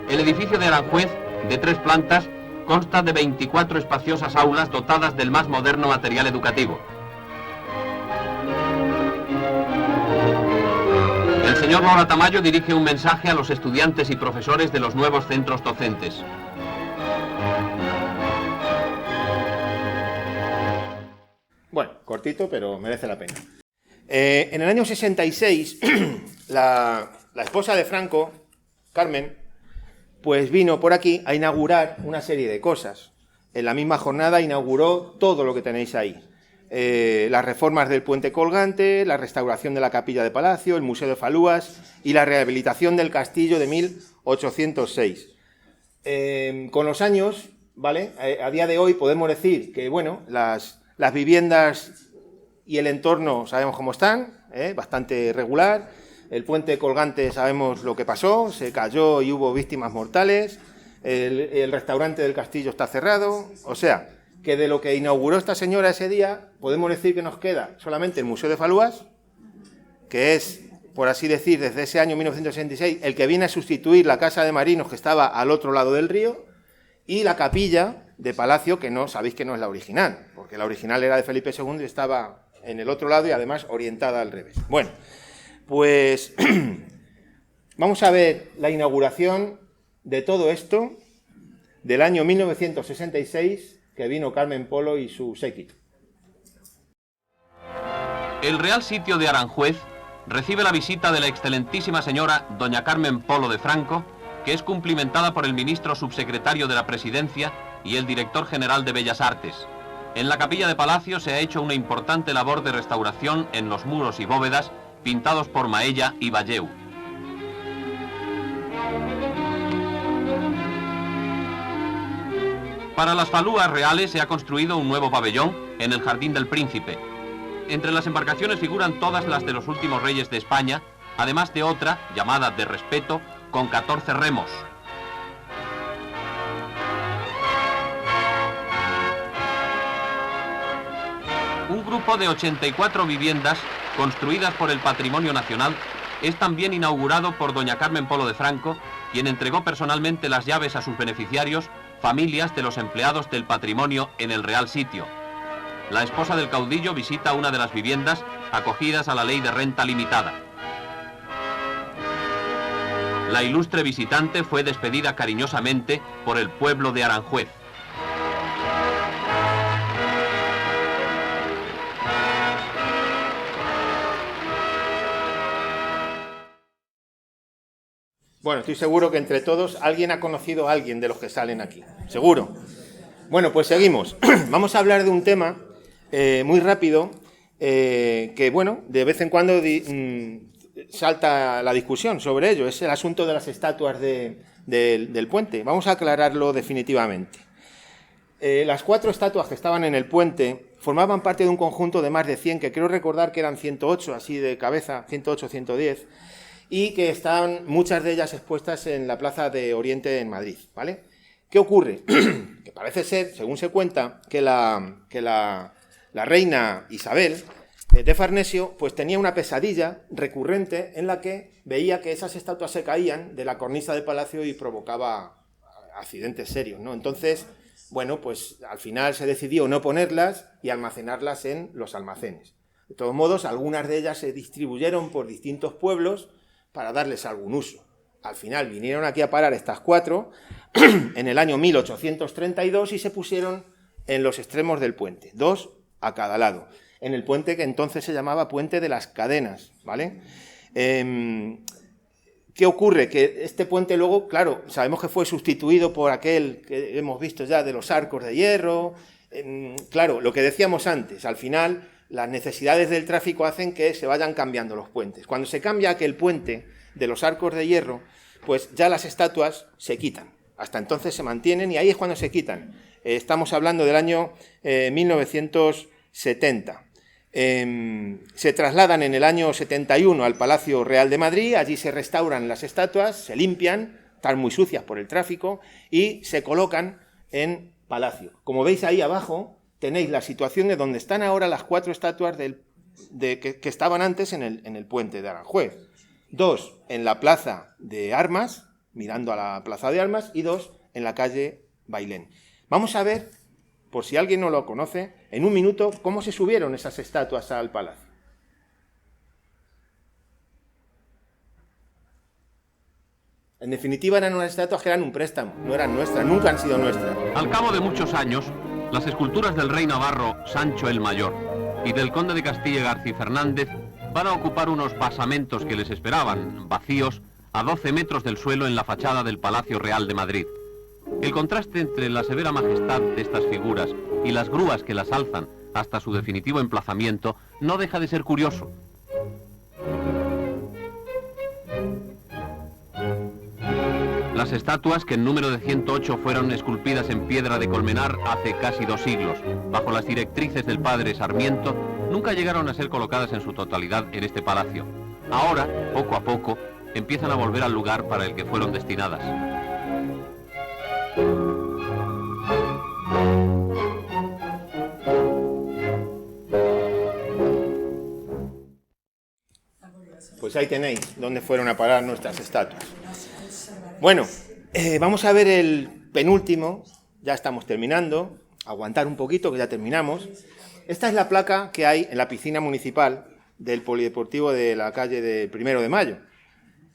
El edificio de Aranjuez, de 3 plantas, consta de 24 espaciosas aulas dotadas del más moderno material educativo. El señor Lora Tamayo dirige un mensaje a los estudiantes y profesores de los nuevos centros docentes. Bueno, cortito, pero merece la pena. En el año 66, la esposa de Franco, Carmen, pues vino por aquí a inaugurar una serie de cosas. En la misma jornada inauguró todo lo que tenéis ahí. Las reformas del puente colgante, la restauración de la capilla de Palacio, el Museo de Falúas y la rehabilitación del castillo de 1806. Con los años, ¿vale? A día de hoy podemos decir que, bueno, las viviendas y el entorno sabemos cómo están, bastante regular. El puente colgante sabemos lo que pasó, se cayó y hubo víctimas mortales. El restaurante del castillo está cerrado. O sea, que de lo que inauguró esta señora ese día, podemos decir que nos queda solamente el Museo de Falúas, que es, por así decir, desde ese año 1966, el que viene a sustituir la Casa de Marinos que estaba al otro lado del río, y la capilla de Palacio, que no sabéis que no es la original, porque la original era de Felipe II y estaba en el otro lado y además orientada al revés. Bueno, pues vamos a ver la inauguración de todo esto del año 1966, que vino Carmen Polo y su séquito. El Real Sitio de Aranjuez recibe la visita de la excelentísima señora doña Carmen Polo de Franco, que es cumplimentada por el ministro subsecretario de la Presidencia y el director general de Bellas Artes. En la capilla de Palacio se ha hecho una importante labor de restauración en los muros y bóvedas pintados por Maella y Valleu. Para las falúas reales se ha construido un nuevo pabellón en el Jardín del Príncipe. Entre las embarcaciones figuran todas las de los últimos reyes de España, además de otra, llamada de respeto, con 14 remos. Un grupo de 84 viviendas, construidas por el Patrimonio Nacional, es también inaugurado por doña Carmen Polo de Franco, quien entregó personalmente las llaves a sus beneficiarios, familias de los empleados del patrimonio en el Real Sitio. La esposa del caudillo visita una de las viviendas acogidas a la ley de renta limitada. La ilustre visitante fue despedida cariñosamente por el pueblo de Aranjuez. Bueno, estoy seguro que entre todos alguien ha conocido a alguien de los que salen aquí. Seguro. Bueno, pues seguimos. Vamos a hablar de un tema muy rápido que, bueno, de vez en cuando salta la discusión sobre ello. Es el asunto de las estatuas del puente. Vamos a aclararlo definitivamente. Las 4 estatuas que estaban en el puente formaban parte de un conjunto de más de 100, que creo recordar que eran 108, así de cabeza, 108, 110, y que están muchas de ellas expuestas en la Plaza de Oriente en Madrid, ¿vale? ¿Qué ocurre? Que parece ser, según se cuenta, que la reina Isabel de Farnesio pues tenía una pesadilla recurrente en la que veía que esas estatuas se caían de la cornisa del palacio y provocaba accidentes serios, ¿no? Entonces, bueno, pues al final se decidió no ponerlas y almacenarlas en los almacenes. De todos modos, algunas de ellas se distribuyeron por distintos pueblos para darles algún uso. Al final vinieron aquí a parar estas 4 en el año 1832 y se pusieron en los extremos del puente, 2 a cada lado, en el puente que entonces se llamaba Puente de las Cadenas, ¿vale? ¿Qué ocurre? Que este puente luego, claro, sabemos que fue sustituido por aquel que hemos visto ya de los arcos de hierro. Claro, lo que decíamos antes, al final las necesidades del tráfico hacen que se vayan cambiando los puentes. Cuando se cambia aquel puente de los arcos de hierro, pues ya las estatuas se quitan. Hasta entonces se mantienen y ahí es cuando se quitan. Estamos hablando del año 1970. Se trasladan en el año 71 al Palacio Real de Madrid, allí se restauran las estatuas, se limpian, están muy sucias por el tráfico, y se colocan en Palacio. Como veis ahí abajo, tenéis la situación de donde están ahora las 4 estatuas que estaban antes en el puente de Aranjuez. 2 en la Plaza de Armas, mirando a la Plaza de Armas, y 2 en la calle Bailén. Vamos a ver, por si alguien no lo conoce, en un minuto, cómo se subieron esas estatuas al palacio. En definitiva, eran unas estatuas que eran un préstamo, no eran nuestras, nunca han sido nuestras. Al cabo de muchos años, las esculturas del rey navarro Sancho el Mayor y del conde de Castilla García Fernández van a ocupar unos basamentos que les esperaban, vacíos, a 12 metros del suelo en la fachada del Palacio Real de Madrid. El contraste entre la severa majestad de estas figuras y las grúas que las alzan hasta su definitivo emplazamiento no deja de ser curioso. Las estatuas, que en número de 108 fueron esculpidas en piedra de Colmenar hace casi 2 siglos, bajo las directrices del padre Sarmiento, nunca llegaron a ser colocadas en su totalidad en este palacio. Ahora, poco a poco, empiezan a volver al lugar para el que fueron destinadas. Pues ahí tenéis dónde fueron a parar nuestras estatuas. Bueno, vamos a ver el penúltimo, ya estamos terminando, aguantar un poquito que ya terminamos. Esta es la placa que hay en la piscina municipal del Polideportivo de la calle de 1 de Mayo.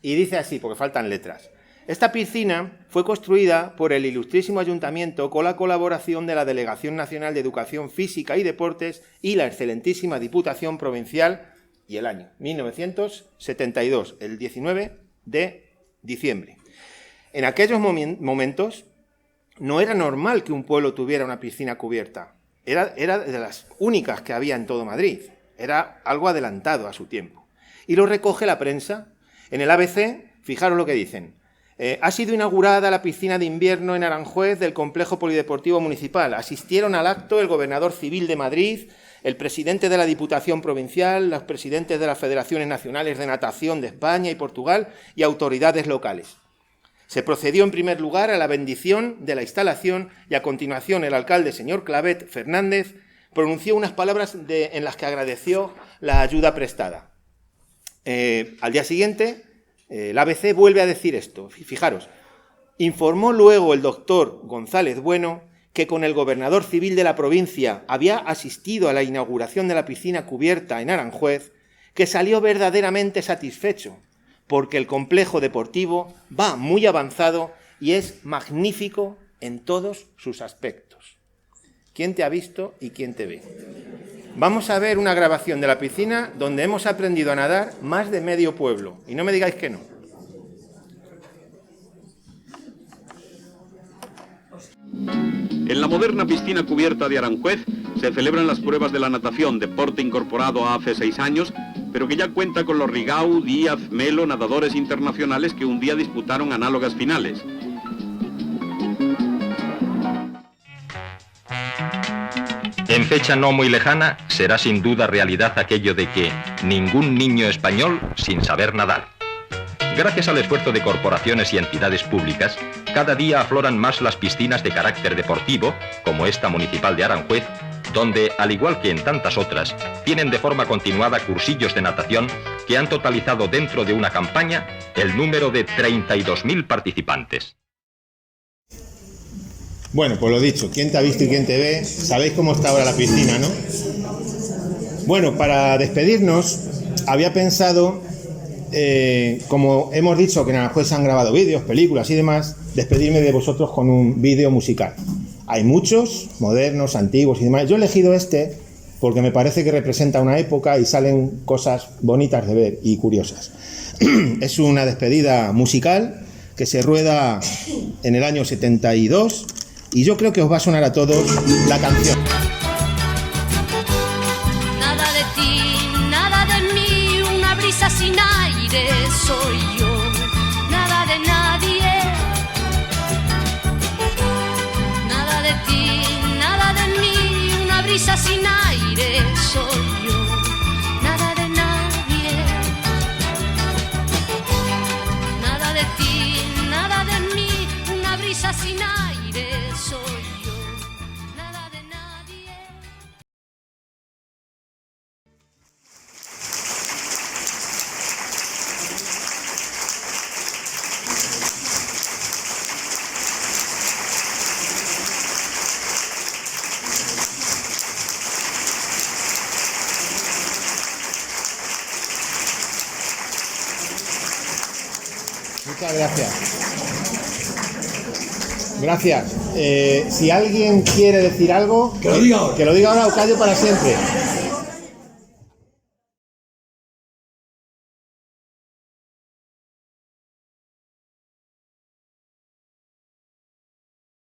Y dice así, porque faltan letras. Esta piscina fue construida por el Ilustrísimo Ayuntamiento con la colaboración de la Delegación Nacional de Educación Física y Deportes y la excelentísima Diputación Provincial, y el año 1972, el 19 de diciembre. En aquellos momentos no era normal que un pueblo tuviera una piscina cubierta. Era de las únicas que había en todo Madrid. Era algo adelantado a su tiempo. Y lo recoge la prensa. En el ABC, fijaros lo que dicen. Ha sido inaugurada la piscina de invierno en Aranjuez del Complejo Polideportivo Municipal. Asistieron al acto el gobernador civil de Madrid, el presidente de la Diputación Provincial, los presidentes de las Federaciones Nacionales de Natación de España y Portugal y autoridades locales. Se procedió en primer lugar a la bendición de la instalación y a continuación el alcalde, señor Clavet Fernández, pronunció unas palabras en las que agradeció la ayuda prestada. Al día siguiente, el ABC vuelve a decir esto. Fijaros, informó luego el doctor González Bueno que con el gobernador civil de la provincia había asistido a la inauguración de la piscina cubierta en Aranjuez, que salió verdaderamente satisfecho, porque el complejo deportivo va muy avanzado y es magnífico en todos sus aspectos. ¿Quién te ha visto y quién te ve? Vamos a ver una grabación de la piscina donde hemos aprendido a nadar más de medio pueblo. Y no me digáis que no. En la moderna piscina cubierta de Aranjuez se celebran las pruebas de la natación, deporte incorporado hace 6 años, pero que ya cuenta con los Rigau, Díaz, Melo, nadadores internacionales que un día disputaron análogas finales. En fecha no muy lejana será sin duda realidad aquello de que ningún niño español sin saber nadar. Gracias al esfuerzo de corporaciones y entidades públicas, cada día afloran más las piscinas de carácter deportivo, como esta municipal de Aranjuez, donde, al igual que en tantas otras, tienen de forma continuada cursillos de natación que han totalizado dentro de una campaña el número de 32.000 participantes. Bueno, pues lo dicho, ¿quién te ha visto y quién te ve? Sabéis cómo está ahora la piscina, ¿no? Bueno, para despedirnos, había pensado, como hemos dicho que en Aranjuez se han grabado vídeos, películas y demás, despedirme de vosotros con un vídeo musical. Hay muchos, modernos, antiguos y demás. Yo he elegido este porque me parece que representa una época y salen cosas bonitas de ver y curiosas. Es una despedida musical que se rueda en el año 72 y yo creo que os va a sonar a todos la canción. Nada de ti, nada de mí, una brisa sin aire soy yo, nada de nadie. Nada de ti, nada de mí, una brisa sin aire soy yo, nada de nadie. Nada de ti, nada de mí, una brisa sin aire soy yo, nada de nadie. Muchas gracias. Gracias. Si alguien quiere decir algo, Que lo diga ahora. Que lo diga ahora o callo para siempre.